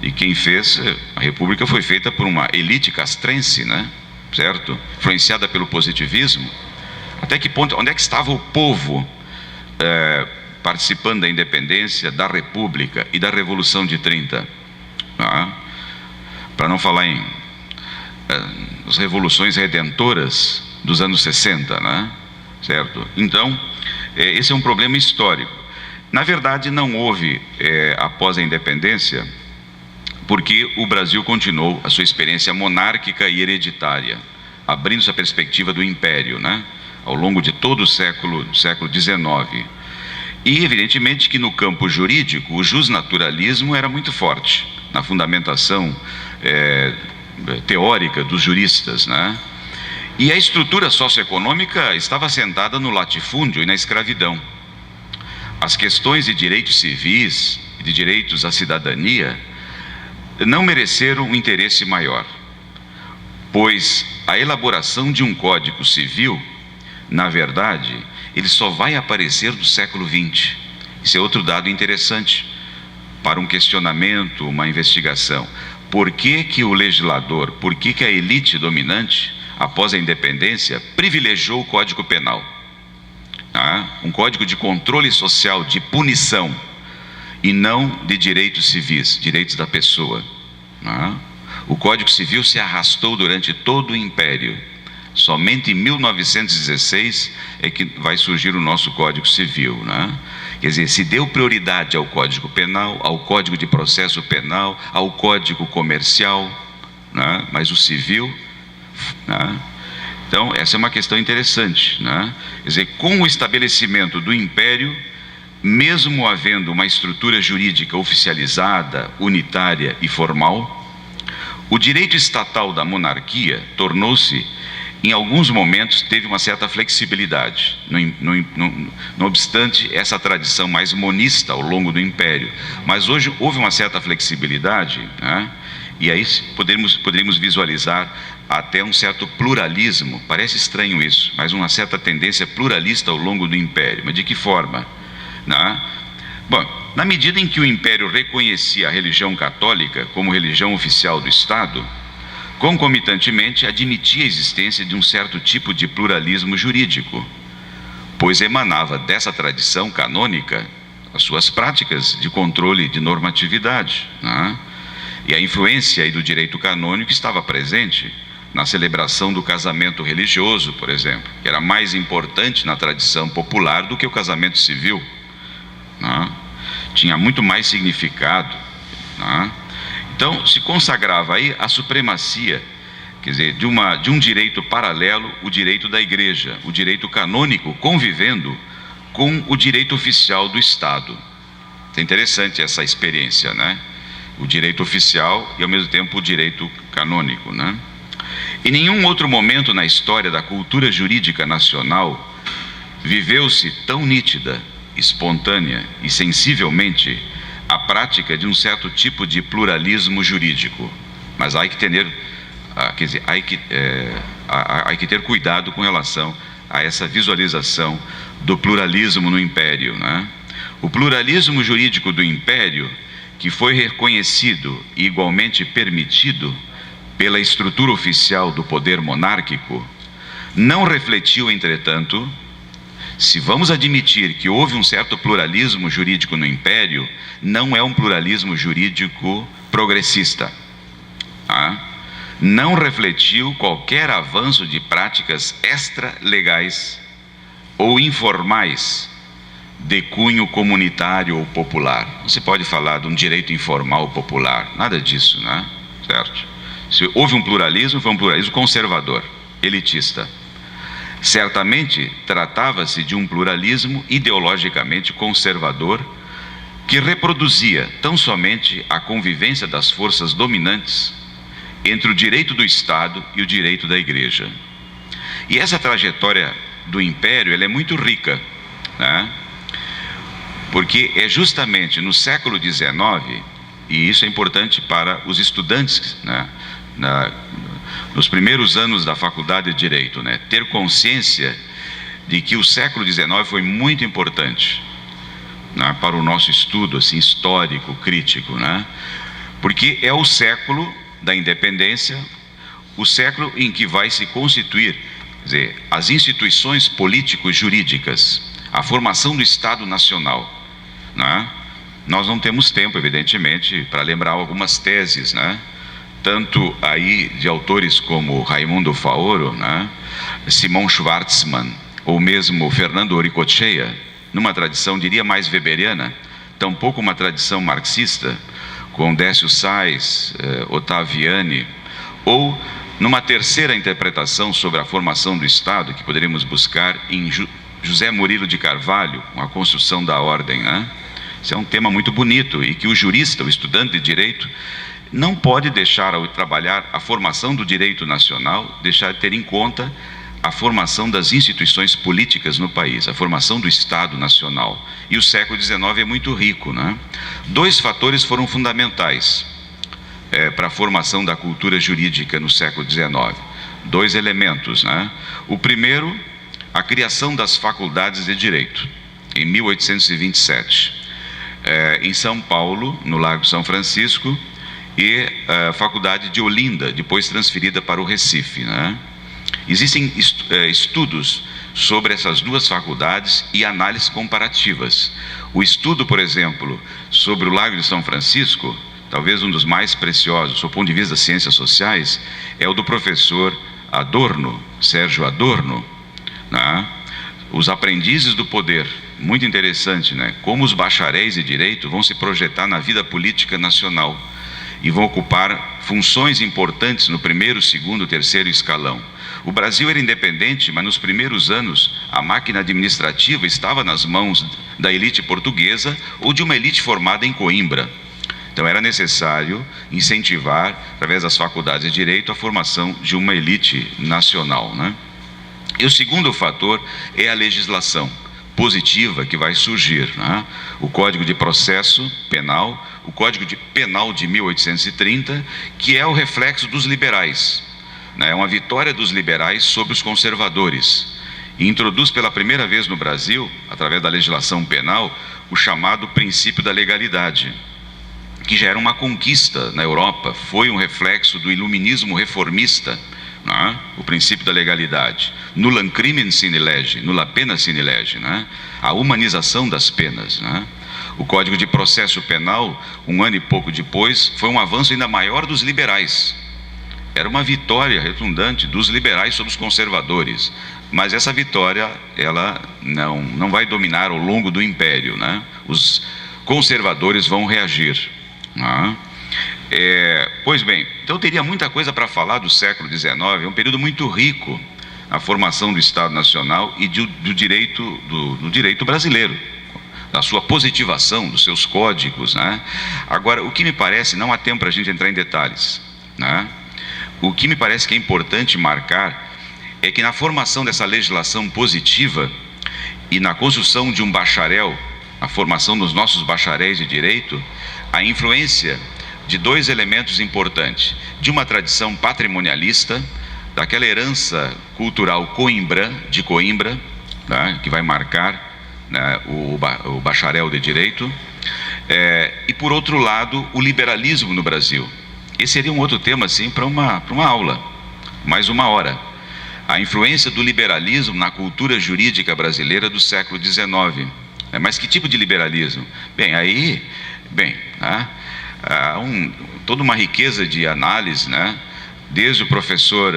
E quem fez, a República foi feita por uma elite castrense, né? Certo? Influenciada pelo positivismo. Até que ponto, onde é que estava o povo participando da independência, da República e da Revolução de 30? Para não falar em as revoluções redentoras dos anos 60, né? Certo? Então, esse é um problema histórico. Na verdade, não houve, após a independência, porque o Brasil continuou a sua experiência monárquica e hereditária, abrindo-se a perspectiva do império, né? Ao longo de todo o século XIX. E, evidentemente, que no campo jurídico, o justnaturalismo era muito forte na fundamentação teórica dos juristas, né? E a estrutura socioeconômica estava assentada no latifúndio e na escravidão. As questões de direitos civis e de direitos à cidadania não mereceram um interesse maior, pois a elaboração de um Código Civil, na verdade, ele só vai aparecer no século XX. Isso é outro dado interessante para um questionamento, uma investigação. Por que que o legislador, por que que a elite dominante, após a independência, privilegiou o Código Penal? Um código de controle social, de punição, e não de direitos civis, direitos da pessoa. O Código Civil se arrastou durante todo o Império. Somente em 1916 é que vai surgir o nosso Código Civil, Quer dizer, se deu prioridade ao Código Penal, ao Código de Processo Penal, ao Código Comercial, mas o civil, Então, essa é uma questão interessante, Quer dizer, com o estabelecimento do Império, mesmo havendo uma estrutura jurídica oficializada, unitária e formal, o direito estatal da monarquia tornou-se, em alguns momentos, teve uma certa flexibilidade, não obstante essa tradição mais monista ao longo do Império. Mas hoje houve uma certa flexibilidade, e aí poderíamos visualizar até um certo pluralismo. Parece estranho isso, mas uma certa tendência pluralista ao longo do Império. Mas de que forma? Bom, na medida em que o Império reconhecia a religião católica como religião oficial do Estado, concomitantemente admitia a existência de um certo tipo de pluralismo jurídico, pois emanava dessa tradição canônica as suas práticas de controle de normatividade, E a influência aí do direito canônico estava presente na celebração do casamento religioso, por exemplo, que era mais importante na tradição popular do que o casamento civil, Tinha muito mais significado, Então, se consagrava aí a supremacia, quer dizer, de um direito paralelo, o direito da Igreja, o direito canônico, convivendo com o direito oficial do Estado. É interessante essa experiência, O direito oficial e, ao mesmo tempo, o direito canônico, Em nenhum outro momento na história da cultura jurídica nacional viveu-se tão nítida, espontânea e sensivelmente a prática de um certo tipo de pluralismo jurídico. Mas há que ter cuidado com relação a essa visualização do pluralismo no Império, O pluralismo jurídico do Império, que foi reconhecido e igualmente permitido pela estrutura oficial do poder monárquico, não refletiu, entretanto, se vamos admitir que houve um certo pluralismo jurídico no Império, não é um pluralismo jurídico progressista. Não refletiu qualquer avanço de práticas extra-legais ou informais de cunho comunitário ou popular. Não se pode falar de um direito informal popular, nada disso, Certo? Se houve um pluralismo, foi um pluralismo conservador, elitista. Certamente tratava-se de um pluralismo ideologicamente conservador que reproduzia tão somente a convivência das forças dominantes entre o direito do Estado e o direito da Igreja. E essa trajetória do Império, ela é muito rica, Porque é justamente no século XIX, e isso é importante para os estudantes, nos primeiros anos da faculdade de Direito, ter consciência de que o século XIX foi muito importante, para o nosso estudo assim, histórico, crítico, porque é o século da independência, o século em que vai se constituir, quer dizer, as instituições político-jurídicas, a formação do Estado Nacional, Nós não temos tempo, evidentemente, para lembrar algumas teses, tanto aí de autores como Raimundo Faoro, Simão Schwarzman, ou mesmo Fernando Auricoechea, numa tradição, diria, mais weberiana, tampouco uma tradição marxista, com Décio Sais, Ottaviani, ou numa terceira interpretação sobre a formação do Estado, que poderíamos buscar em José Murilo de Carvalho, com a construção da ordem, Isso é um tema muito bonito e que o jurista, o estudante de direito, não pode deixar, ao trabalhar a formação do direito nacional, deixar de ter em conta a formação das instituições políticas no país, a formação do Estado Nacional. E o século XIX é muito rico, né? 2 fatores foram fundamentais para a formação da cultura jurídica no século XIX. 2 elementos, né? O primeiro, a criação das faculdades de direito, em 1827, em São Paulo, no Largo São Francisco, e a faculdade de Olinda, depois transferida para o Recife, né? Existem estudos sobre essas 2 faculdades e análises comparativas. O estudo, por exemplo, sobre o Largo de São Francisco, talvez um dos mais preciosos, do ponto de vista das ciências sociais, é o do professor Adorno, Sérgio Adorno, né? Os aprendizes do poder, muito interessante, né? Como os bacharéis de direito vão se projetar na vida política nacional e vão ocupar funções importantes no primeiro, segundo, terceiro escalão. O Brasil era independente, mas nos primeiros anos a máquina administrativa estava nas mãos da elite portuguesa ou de uma elite formada em Coimbra. Então era necessário incentivar, através das faculdades de direito, a formação de uma elite nacional, né? E o segundo fator é a legislação positiva que vai surgir, né? O Código de Processo Penal, o Código Penal de 1830, que é o reflexo dos liberais, né? É uma vitória dos liberais sobre os conservadores. E introduz pela primeira vez no Brasil, através da legislação penal, o chamado princípio da legalidade, que já era uma conquista na Europa, foi um reflexo do iluminismo reformista, né? O princípio da legalidade. Nullum crimen sine lege, nulla pena sine lege, né? A humanização das penas, né? O Código de Processo Penal, 1 ano e pouco depois, foi um avanço ainda maior dos liberais. Era uma vitória redundante dos liberais sobre os conservadores, mas essa vitória, ela não vai dominar ao longo do império, né? Os conservadores vão reagir, né? Pois bem, então teria muita coisa para falar do século XIX, é um período muito rico na formação do Estado Nacional e do direito brasileiro, da sua positivação, dos seus códigos, né? Agora, o que me parece, não há tempo para a gente entrar em detalhes, né? O que me parece que é importante marcar é que na formação dessa legislação positiva e na construção de um bacharel, a formação dos nossos bacharéis de direito, a influência de 2 elementos importantes: de uma tradição patrimonialista, daquela herança cultural de Coimbra, né, que vai marcar, né, o bacharel de direito, e por outro lado o liberalismo no Brasil. Esse seria um outro tema assim para uma aula, mais 1 hora. A influência do liberalismo na cultura jurídica brasileira do século XIX. Mas que tipo de liberalismo? Há toda uma riqueza de análise, né? Desde o professor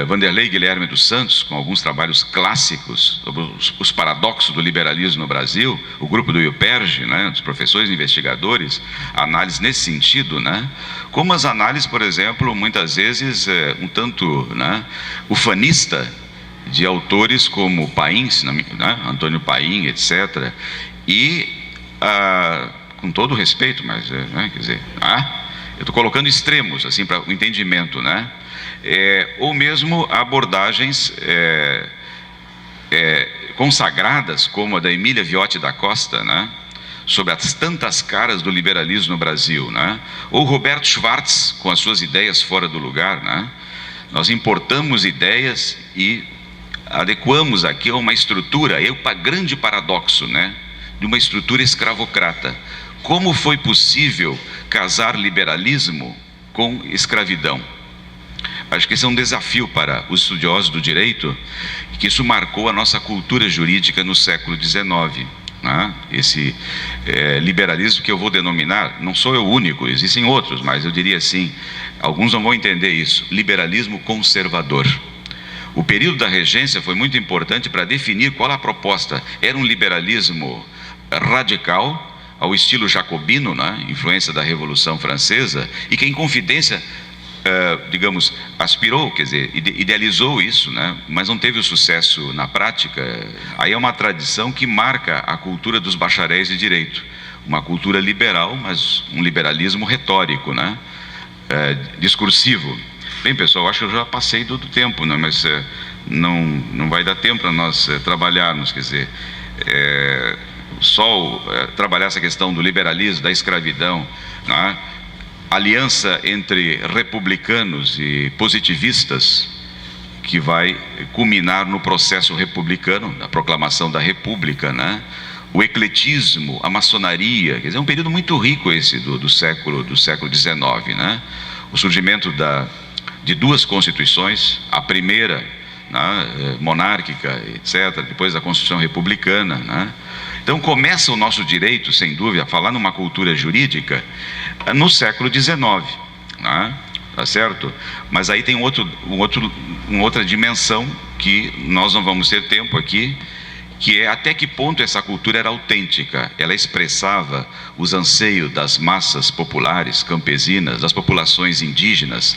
Vanderlei Guilherme dos Santos, com alguns trabalhos clássicos sobre os paradoxos do liberalismo no Brasil, o grupo do IUPERJ, né, dos professores investigadores, análise nesse sentido, né? Como as análises, por exemplo, muitas vezes um tanto, né, ufanista, de autores como Paim, né, Antônio Paim, etc. E, com todo respeito, mas, né, quer dizer, eu estou colocando extremos, assim, para o entendimento, né? Ou mesmo abordagens consagradas, como a da Emília Viotti da Costa, né? Sobre as tantas caras do liberalismo no Brasil, né? Ou Roberto Schwartz, com as suas ideias fora do lugar, né? Nós importamos ideias e adequamos aqui a uma estrutura, grande paradoxo, né? De uma estrutura escravocrata. Como foi possível casar liberalismo com escravidão? Acho que esse é um desafio para os estudiosos do direito, e que isso marcou a nossa cultura jurídica no século XIX, né? Esse liberalismo que eu vou denominar, não sou eu o único, existem outros, mas eu diria assim, alguns não vão entender isso, liberalismo conservador. O período da regência foi muito importante para definir qual a proposta. Era um liberalismo radical, ao estilo jacobino, né? Influência da Revolução Francesa, e que em confidência digamos, aspirou, quer dizer, idealizou isso, né? Mas não teve o sucesso na prática. Aí é uma tradição que marca a cultura dos bacharéis de direito, uma cultura liberal, mas um liberalismo retórico, né? Discursivo. Bem, pessoal, acho que eu já passei do tempo, né? Mas não vai dar tempo para nós trabalharmos, quer dizer, só trabalhar essa questão do liberalismo, da escravidão, né? Aliança entre republicanos e positivistas, que vai culminar no processo republicano, da proclamação da República, né? O ecletismo, a maçonaria, quer dizer, é um período muito rico esse do século XIX, né? O surgimento de duas constituições, a primeira, né, monárquica, etc., depois a Constituição Republicana, né? Então começa o nosso direito, sem dúvida, a falar numa cultura jurídica no século XIX, né? Tá certo? Mas aí tem uma outra dimensão que nós não vamos ter tempo aqui, que é até que ponto essa cultura era autêntica. Ela expressava os anseios das massas populares, campesinas, das populações indígenas,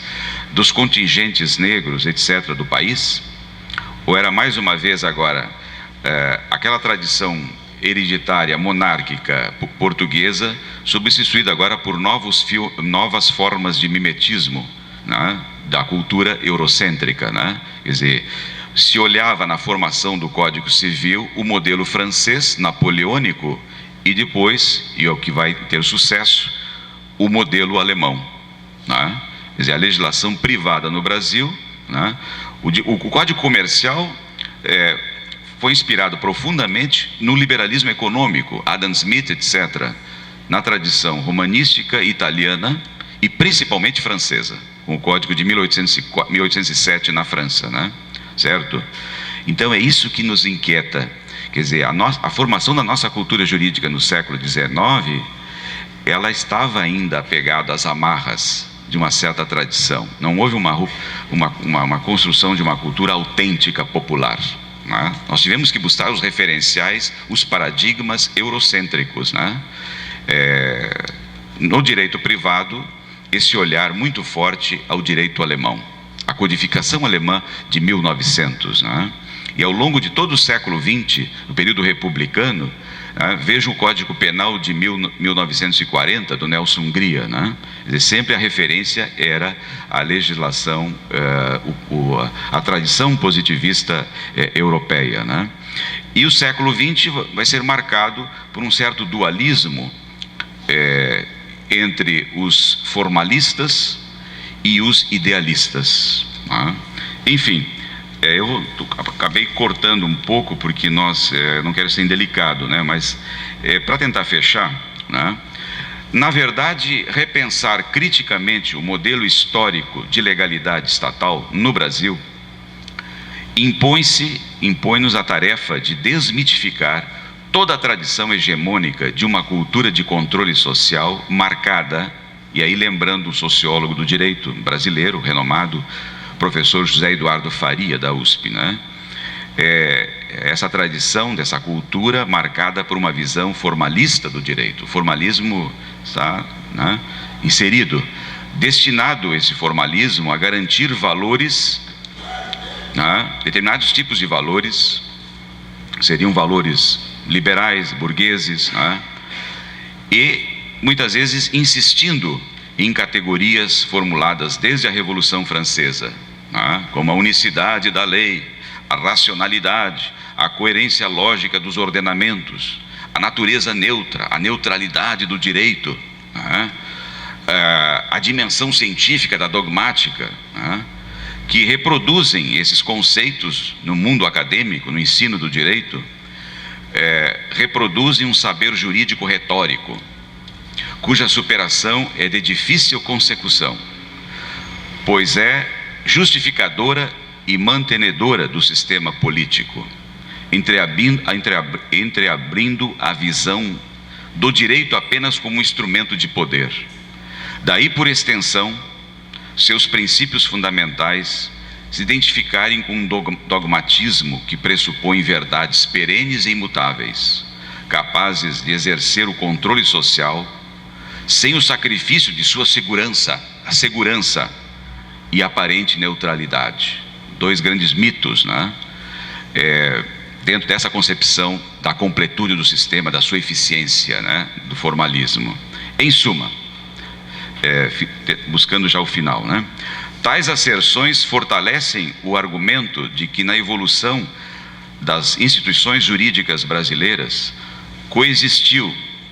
dos contingentes negros, etc., do país? Ou era mais uma vez agora aquela tradição hereditária, monárquica, portuguesa, substituída agora por novas formas de mimetismo, né, da cultura eurocêntrica, né? Quer dizer, se olhava na formação do Código Civil o modelo francês, napoleônico, e depois, e é o que vai ter sucesso, o modelo alemão, né? Quer dizer, a legislação privada no Brasil, né? O Código Comercial foi inspirado profundamente no liberalismo econômico, Adam Smith, etc., na tradição romanística italiana e principalmente francesa, com o Código de 1807 na França, né? Certo? Então é isso que nos inquieta, quer dizer, a formação da nossa cultura jurídica no século XIX, ela estava ainda apegada às amarras de uma certa tradição. Não houve uma construção de uma cultura autêntica popular, né? Nós tivemos que buscar os referenciais, os paradigmas eurocêntricos, né? No direito privado, esse olhar muito forte ao direito alemão, a codificação alemã de 1900, né? E ao longo de todo o século XX, no período republicano, veja o Código Penal de 1940, do Nelson Hungria, né? Quer dizer, sempre a referência era a legislação, a tradição positivista europeia, né? E o século XX vai ser marcado por um certo dualismo entre os formalistas e os idealistas, né? Enfim, eu acabei cortando um pouco porque não quero ser indelicado, né? Mas para tentar fechar, né? Na verdade, repensar criticamente o modelo histórico de legalidade estatal no Brasil impõe-nos a tarefa de desmitificar toda a tradição hegemônica de uma cultura de controle social marcada, e aí lembrando o sociólogo do direito brasileiro, renomado professor José Eduardo Faria, da USP, né? Essa tradição dessa cultura marcada por uma visão formalista do direito. O formalismo está, né, inserido, destinado esse formalismo a garantir valores, né, determinados tipos de valores, seriam valores liberais, burgueses, né, e muitas vezes insistindo em categorias formuladas desde a Revolução Francesa, né, como a unicidade da lei, a racionalidade, a coerência lógica dos ordenamentos, a natureza neutra, a neutralidade do direito, né, a dimensão científica da dogmática, né, que reproduzem esses conceitos no mundo acadêmico, no ensino do direito, reproduzem um saber jurídico retórico, cuja superação é de difícil consecução, pois é justificadora e mantenedora do sistema político, entreabrindo a visão do direito apenas como um instrumento de poder. Daí, por extensão, seus princípios fundamentais se identificarem com um dogmatismo que pressupõe verdades perenes e imutáveis, capazes de exercer o controle social sem o sacrifício de sua segurança, a segurança, e aparente neutralidade. Dois grandes mitos, né? Dentro dessa concepção da completude do sistema, da sua eficiência, né? Do formalismo. Em suma, buscando já o final, né? Tais asserções fortalecem o argumento de que na evolução das instituições jurídicas brasileiras coexistiu,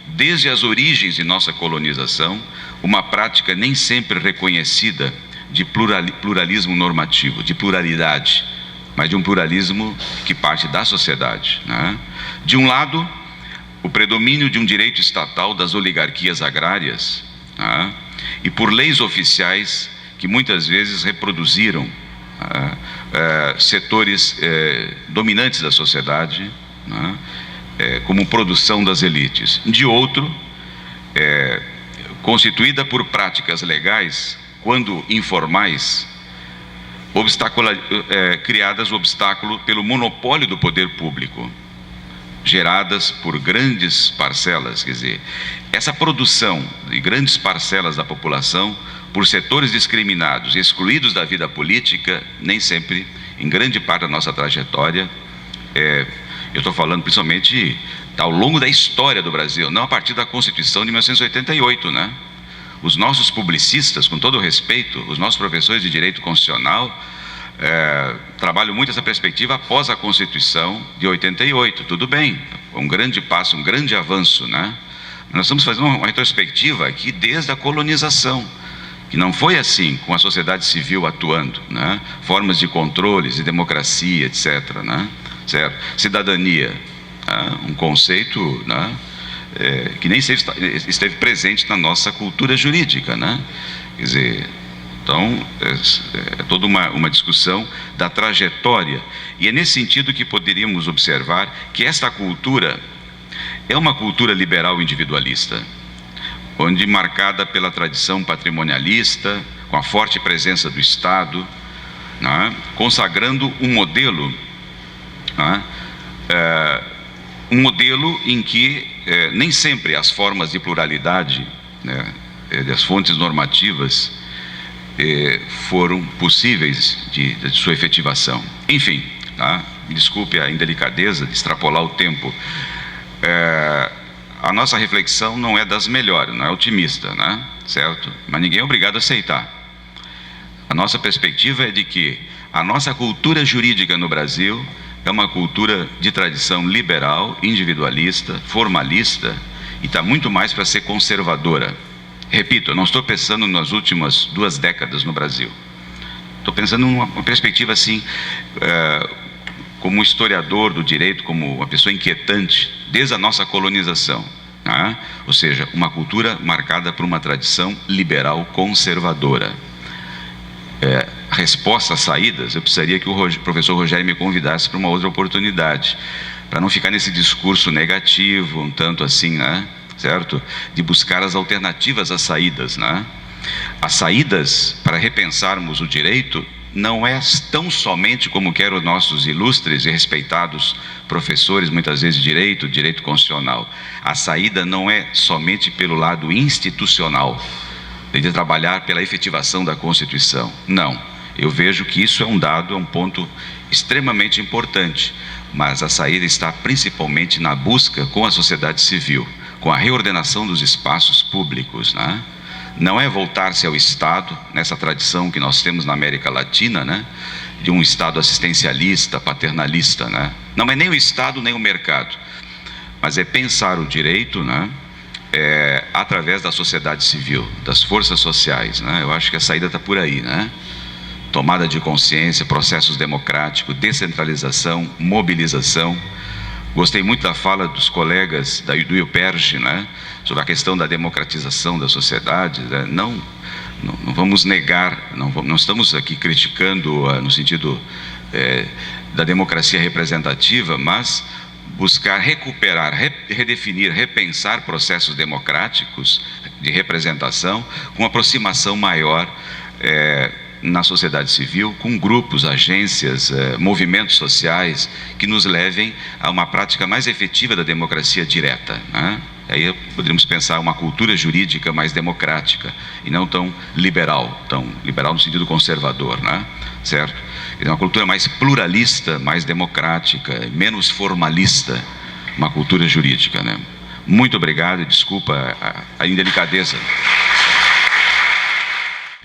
desde as origens de nossa colonização, uma prática nem sempre reconhecida de pluralismo normativo, de pluralidade, mas de um pluralismo que parte da sociedade, né? De um lado, o predomínio de um direito estatal das oligarquias agrárias, né? E por leis oficiais que muitas vezes reproduziram setores dominantes da sociedade, né? Como produção das elites. De outro, constituída por práticas legais, quando informais, criadas o obstáculo pelo monopólio do poder público, geradas por grandes parcelas, quer dizer, essa produção de grandes parcelas da população, por setores discriminados, excluídos da vida política, nem sempre, em grande parte da nossa trajetória, eu estou falando principalmente ao longo da história do Brasil, não a partir da Constituição de 1988, né? Os nossos publicistas, com todo o respeito, os nossos professores de Direito Constitucional, trabalham muito essa perspectiva após a Constituição de 88, tudo bem, um grande passo, um grande avanço, né? Nós estamos fazendo uma retrospectiva aqui desde a colonização, que não foi assim, com a sociedade civil atuando, né? Formas de controles, de democracia, etc., né? Certo? Cidadania, né? Um conceito, né? Que nem esteve presente na nossa cultura jurídica, né? Quer dizer, então, é toda uma discussão da trajetória, e é nesse sentido que poderíamos observar que esta cultura é uma cultura liberal individualista, onde marcada pela tradição patrimonialista, com a forte presença do Estado, né? Consagrando um modelo, né? Um modelo em que nem sempre as formas de pluralidade, né? Das fontes normativas foram possíveis de sua efetivação. Enfim, tá? Me desculpe a indelicadeza de extrapolar o tempo. A nossa reflexão não é das melhores, não é otimista, né? Certo? Mas ninguém é obrigado a aceitar. A nossa perspectiva é de que a nossa cultura jurídica no Brasil é uma cultura de tradição liberal, individualista, formalista, e está muito mais para ser conservadora. Repito, eu não estou pensando nas últimas 2 décadas no Brasil. Estou pensando numa perspectiva assim, como historiador do direito, como uma pessoa inquietante, desde a nossa colonização, né? Ou seja, uma cultura marcada por uma tradição liberal conservadora. A resposta às saídas, eu precisaria que o professor Rogério me convidasse para uma outra oportunidade, para não ficar nesse discurso negativo, um tanto assim, né? Certo? De buscar as alternativas às saídas, né? As saídas para repensarmos o direito não é tão somente como querem os nossos ilustres e respeitados professores, muitas vezes de direito constitucional. A saída não é somente pelo lado institucional, de trabalhar pela efetivação da Constituição. Não, eu vejo que isso é um dado, é um ponto extremamente importante, mas a saída está principalmente na busca com a sociedade civil, com a reordenação dos espaços públicos, né? Não é voltar-se ao Estado, nessa tradição que nós temos na América Latina, né? De um Estado assistencialista, paternalista, né? Não é nem o Estado, nem o mercado, mas é pensar o direito, né? Através da sociedade civil, das forças sociais, né? Eu acho que a saída está por aí, né? Tomada de consciência, processos democráticos, descentralização, mobilização. Gostei muito da fala dos colegas do IUPERJ, né, sobre a questão da democratização da sociedade, né? Não vamos negar, não estamos aqui criticando no sentido da democracia representativa, mas buscar recuperar, redefinir, repensar processos democráticos de representação com aproximação maior na sociedade civil, com grupos, agências, movimentos sociais que nos levem a uma prática mais efetiva da democracia direta, né? Aí poderíamos pensar uma cultura jurídica mais democrática e não tão liberal no sentido conservador, né? Certo? É uma cultura mais pluralista, mais democrática, menos formalista, uma cultura jurídica, né? Muito obrigado e desculpa a indelicadeza.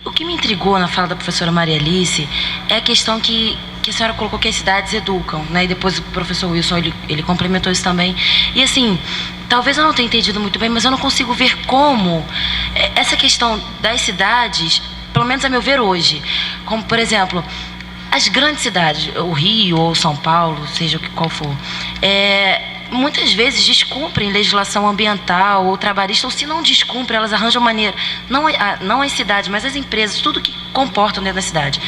O que me intrigou na fala da professora Maria Alice é a questão que a senhora colocou que as cidades educam, né? E depois o professor Wilson, ele complementou isso também. E assim, talvez eu não tenha entendido muito bem, mas eu não consigo ver como essa questão das cidades, pelo menos a meu ver hoje, como por exemplo, as grandes cidades, o Rio ou São Paulo, seja qual for, muitas vezes descumprem legislação ambiental ou trabalhista, ou se não descumprem, elas arranjam maneira, não as cidades, mas as empresas, tudo que comportam dentro da cidade,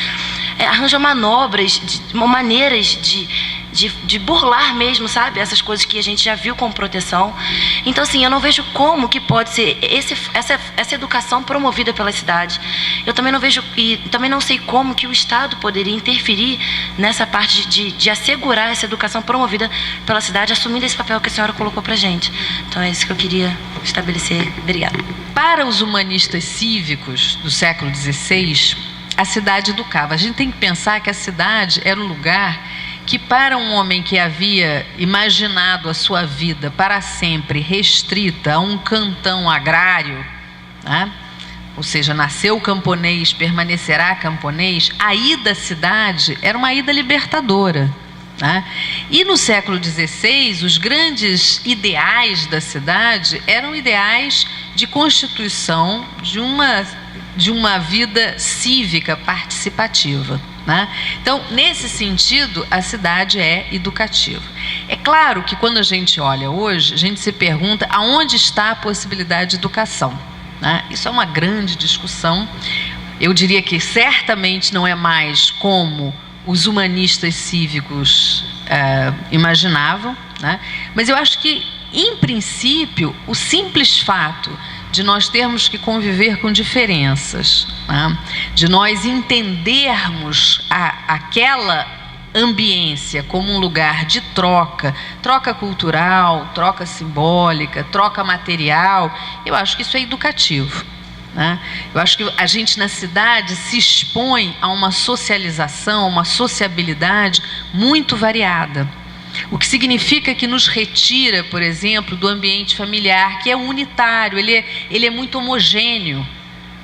arranjam manobras, maneiras de burlar mesmo, sabe? Essas coisas que a gente já viu como proteção. Então, assim, eu não vejo como que pode ser essa educação promovida pela cidade. Eu também não vejo, e também não sei como que o Estado poderia interferir nessa parte de assegurar essa educação promovida pela cidade, assumindo esse papel que a senhora colocou pra gente. Então, é isso que eu queria estabelecer. Obrigada. Para os humanistas cívicos do século XVI, a cidade educava. A gente tem que pensar que a cidade era um lugar que, para um homem que havia imaginado a sua vida para sempre restrita a um cantão agrário, né? Ou seja, nasceu camponês, permanecerá camponês, a ida à cidade era uma ida libertadora, né? E no século XVI, os grandes ideais da cidade eram ideais de constituição de uma vida cívica participativa, né? Então, nesse sentido, a cidade é educativa. É claro que quando a gente olha hoje, a gente se pergunta aonde está a possibilidade de educação, né? Isso é uma grande discussão. Eu diria que certamente não é mais como os humanistas cívicos imaginavam, né? Mas eu acho que, em princípio, o simples fato de nós termos que conviver com diferenças, né? De nós entendermos aquela ambiência como um lugar de troca cultural, troca simbólica, troca material, eu acho que isso é educativo, né? Eu acho que a gente na cidade se expõe a uma socialização, uma sociabilidade muito variada. O que significa que nos retira, por exemplo, do ambiente familiar, que é unitário, ele é muito homogêneo,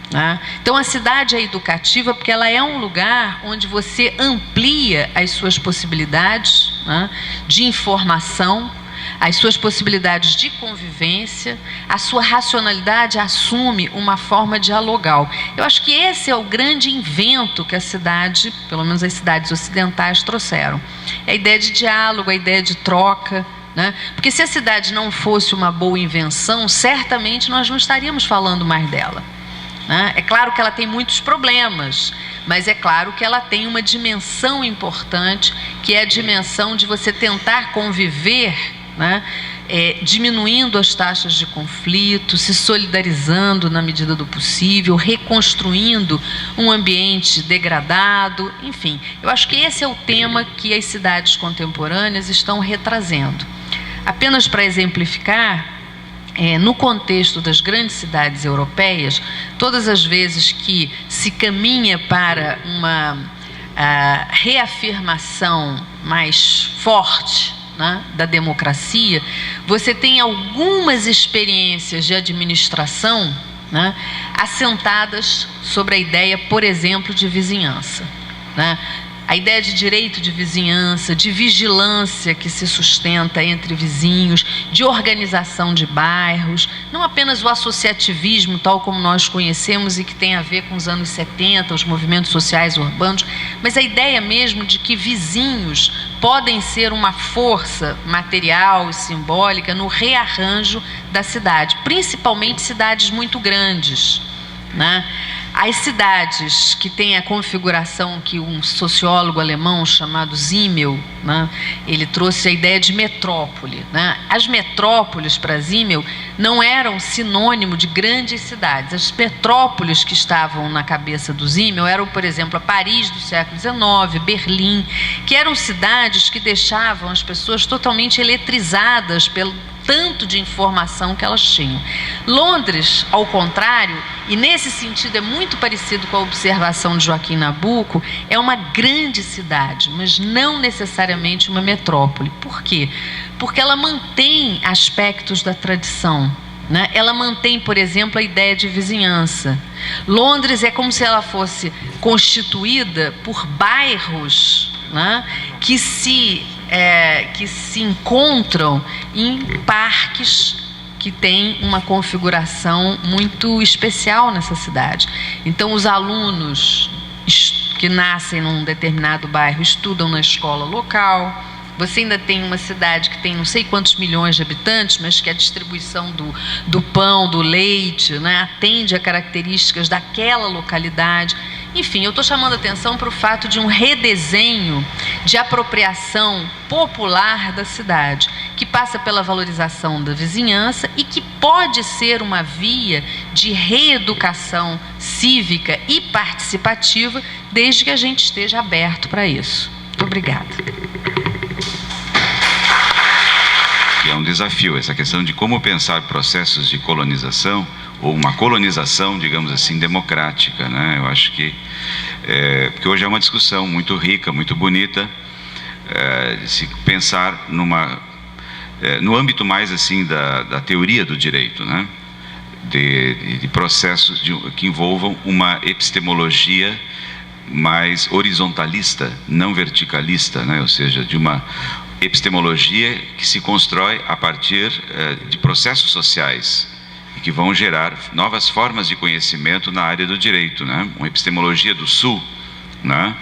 né? Então a cidade é educativa porque ela é um lugar onde você amplia as suas possibilidades, né, de informação, as suas possibilidades de convivência, a sua racionalidade assume uma forma dialogal. Eu acho que esse é o grande invento que a cidade, pelo menos as cidades ocidentais, trouxeram. É a ideia de diálogo, a ideia de troca, né? Porque se a cidade não fosse uma boa invenção, certamente nós não estaríamos falando mais dela, né? É claro que ela tem muitos problemas, mas é claro que ela tem uma dimensão importante, que é a dimensão de você tentar conviver, né? Diminuindo as taxas de conflito, se solidarizando na medida do possível, reconstruindo um ambiente degradado, enfim. Eu acho que esse é o tema que as cidades contemporâneas estão retrazendo. Apenas para exemplificar, no contexto das grandes cidades europeias, todas as vezes que se caminha para uma reafirmação mais forte, né, da democracia, você tem algumas experiências de administração, né, assentadas sobre a ideia, por exemplo, de vizinhança, né? A ideia de direito de vizinhança, de vigilância que se sustenta entre vizinhos, de organização de bairros, não apenas o associativismo tal como nós conhecemos e que tem a ver com os anos 70, os movimentos sociais urbanos, mas a ideia mesmo de que vizinhos podem ser uma força material e simbólica no rearranjo da cidade, principalmente cidades muito grandes, né? As cidades que têm a configuração que um sociólogo alemão chamado Simmel, né, ele trouxe a ideia de metrópole, né? As metrópoles para Simmel não eram sinônimo de grandes cidades. As metrópoles que estavam na cabeça do Simmel eram, por exemplo, a Paris do século XIX, Berlim, que eram cidades que deixavam as pessoas totalmente eletrizadas tanto de informação que elas tinham. Londres, ao contrário, e nesse sentido é muito parecido com a observação de Joaquim Nabuco, é uma grande cidade, mas não necessariamente uma metrópole. Por quê? Porque ela mantém aspectos da tradição, né? Ela mantém, por exemplo, a ideia de vizinhança. Londres é como se ela fosse constituída por bairros, né, que se encontram em parques que têm uma configuração muito especial nessa cidade. Então, os alunos que nascem num determinado bairro estudam na escola local. Você ainda tem uma cidade que tem não sei quantos milhões de habitantes, mas que a distribuição do pão, do leite, né, atende a características daquela localidade. Enfim, eu estou chamando a atenção para o fato de um redesenho de apropriação popular da cidade, que passa pela valorização da vizinhança e que pode ser uma via de reeducação cívica e participativa, desde que a gente esteja aberto para isso. Muito obrigada. É um desafio essa questão de como pensar processos de colonização, ou uma colonização, digamos assim, democrática, né? Eu acho que porque hoje é uma discussão muito rica, muito bonita, de se pensar no âmbito mais assim da teoria do direito, né? De processos que envolvam uma epistemologia mais horizontalista, não verticalista, né? Ou seja, de uma epistemologia que se constrói a partir de processos sociais e que vão gerar novas formas de conhecimento na área do direito, né? Uma epistemologia do Sul, né?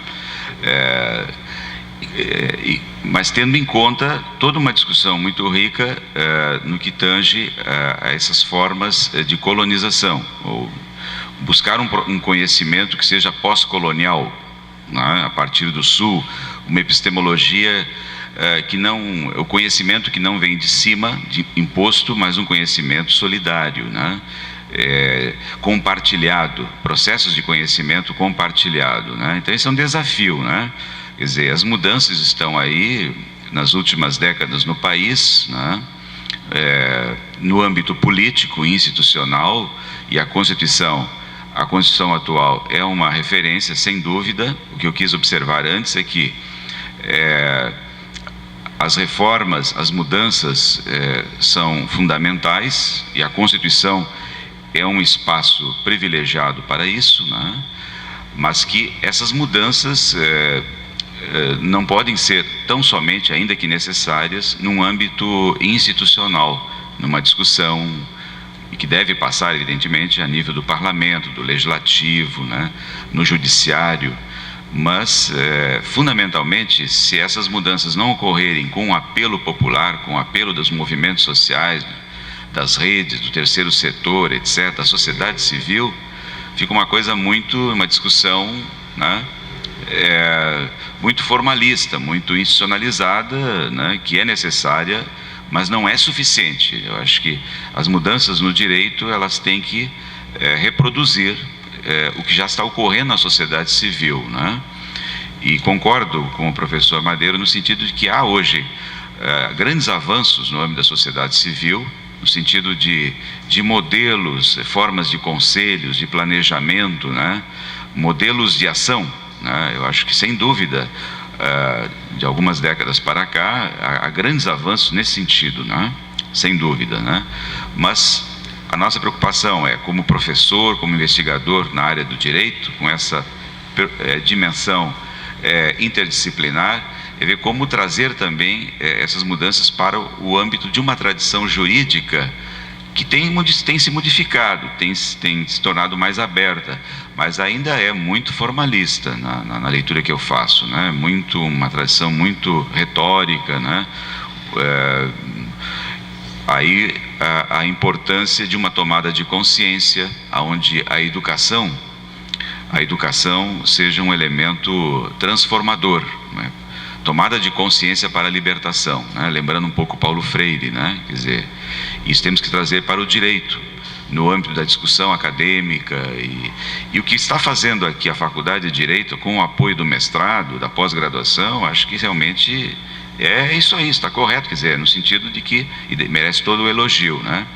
Mas tendo em conta toda uma discussão muito rica no que tange a essas formas de colonização, ou buscar um conhecimento que seja pós-colonial, né? A partir do Sul, uma epistemologia o conhecimento que não vem de cima, de imposto, mas um conhecimento solidário, né? Compartilhado, processos de conhecimento compartilhado, né? Então esse é um desafio, né? Quer dizer, as mudanças estão aí nas últimas décadas no país, né? No âmbito político, institucional, e a Constituição atual é uma referência, sem dúvida. O que eu quis observar antes é que as reformas, as mudanças são fundamentais, e a Constituição é um espaço privilegiado para isso, né? Mas que essas mudanças não podem ser tão somente, ainda que necessárias, num âmbito institucional, numa discussão que deve passar, evidentemente, a nível do parlamento, do legislativo, né? No judiciário. Mas, fundamentalmente, se essas mudanças não ocorrerem com o apelo popular, com o apelo dos movimentos sociais, das redes, do terceiro setor, etc., da sociedade civil, fica uma discussão, né, muito formalista, muito institucionalizada, né, que é necessária, mas não é suficiente. Eu acho que as mudanças no direito, elas têm que reproduzir o que já está ocorrendo na sociedade civil, né? E concordo com o professor Madeiro no sentido de que há hoje grandes avanços no âmbito da sociedade civil, no sentido de modelos, formas de conselhos, de planejamento, né? Modelos de ação, né? Eu acho que, sem dúvida, de algumas décadas para cá, há grandes avanços nesse sentido, né? Sem dúvida, né? Mas a nossa preocupação como professor, como investigador na área do direito, com essa dimensão interdisciplinar, é ver como trazer também essas mudanças para o âmbito de uma tradição jurídica que tem se modificado, tem se tornado mais aberta, mas ainda é muito formalista na leitura que eu faço, né? Uma tradição muito retórica, né? Aí a importância de uma tomada de consciência, onde a educação seja um elemento transformador, né? Tomada de consciência para a libertação, né? Lembrando um pouco Paulo Freire, né? Quer dizer, isso temos que trazer para o direito, no âmbito da discussão acadêmica, e o que está fazendo aqui a Faculdade de Direito, com o apoio do mestrado, da pós-graduação, acho que realmente É isso aí, está correto, quer dizer, no sentido de que merece todo o elogio, né?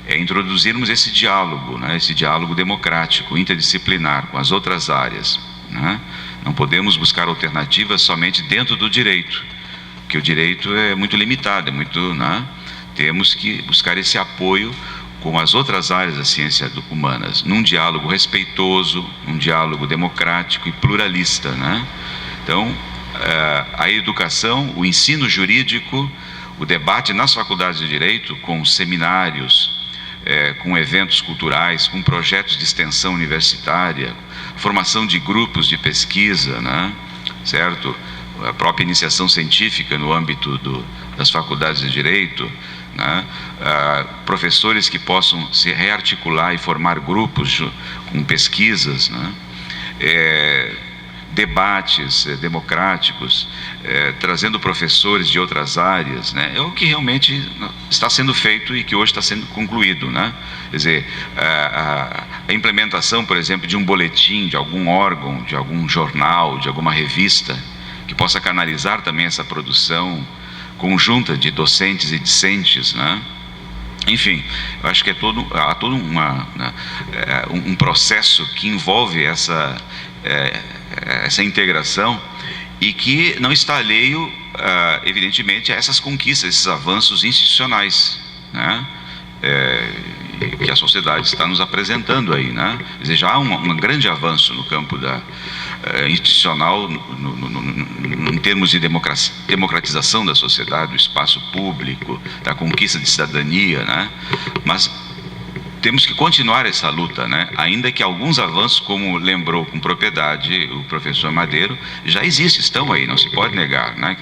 É introduzirmos esse diálogo, né? Esse diálogo democrático, interdisciplinar com as outras áreas, né? Não podemos buscar alternativas somente dentro do direito, porque o direito é muito limitado, né? Temos que buscar esse apoio com as outras áreas das ciências humanas, num diálogo respeitoso, num diálogo democrático e pluralista, né? Então, a educação, o ensino jurídico, o debate nas faculdades de direito, com seminários, com eventos culturais, com projetos de extensão universitária, formação de grupos de pesquisa, né? Certo? A própria iniciação científica no âmbito das faculdades de direito, né? Professores que possam se rearticular e formar grupos com pesquisas, né? Debates democráticos, trazendo professores de outras áreas, né? É o que realmente está sendo feito e que hoje está sendo concluído, né? Quer dizer, a implementação, por exemplo, de um boletim, de algum órgão, de algum jornal, de alguma revista, que possa canalizar também essa produção conjunta de docentes e discentes, né? Enfim, eu acho que há todo um processo que envolve essa integração e que não está alheio, evidentemente, a essas conquistas, esses avanços institucionais, né? Que a sociedade está nos apresentando aí, né? Quer dizer, já há um grande avanço no campo institucional, em termos de democratização da sociedade, do espaço público, da conquista de cidadania, né? Mas temos que continuar essa luta, né? Ainda que alguns avanços, como lembrou com propriedade o professor Madeiro, já existem, estão aí, não se pode negar, né?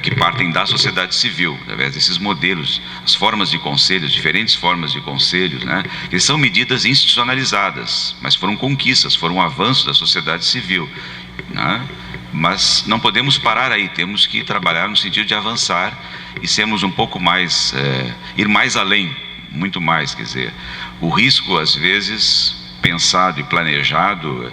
Que partem da sociedade civil, através desses modelos, as formas de conselhos, diferentes formas de conselhos, né? Que são medidas institucionalizadas, mas foram conquistas, foram avanços da sociedade civil, né? Mas não podemos parar aí, temos que trabalhar no sentido de avançar e sermos um pouco mais, ir mais além, muito mais, quer dizer, o risco às vezes pensado e planejado,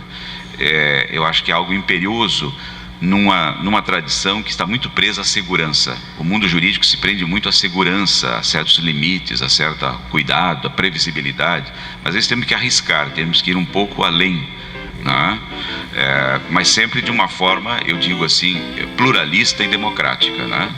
eu acho que é algo imperioso numa tradição que está muito presa à segurança. O mundo jurídico se prende muito à segurança, a certos limites, a certo cuidado, a previsibilidade, mas às vezes temos que arriscar, temos que ir um pouco além, né? Mas sempre de uma forma, eu digo assim, pluralista e democrática, né?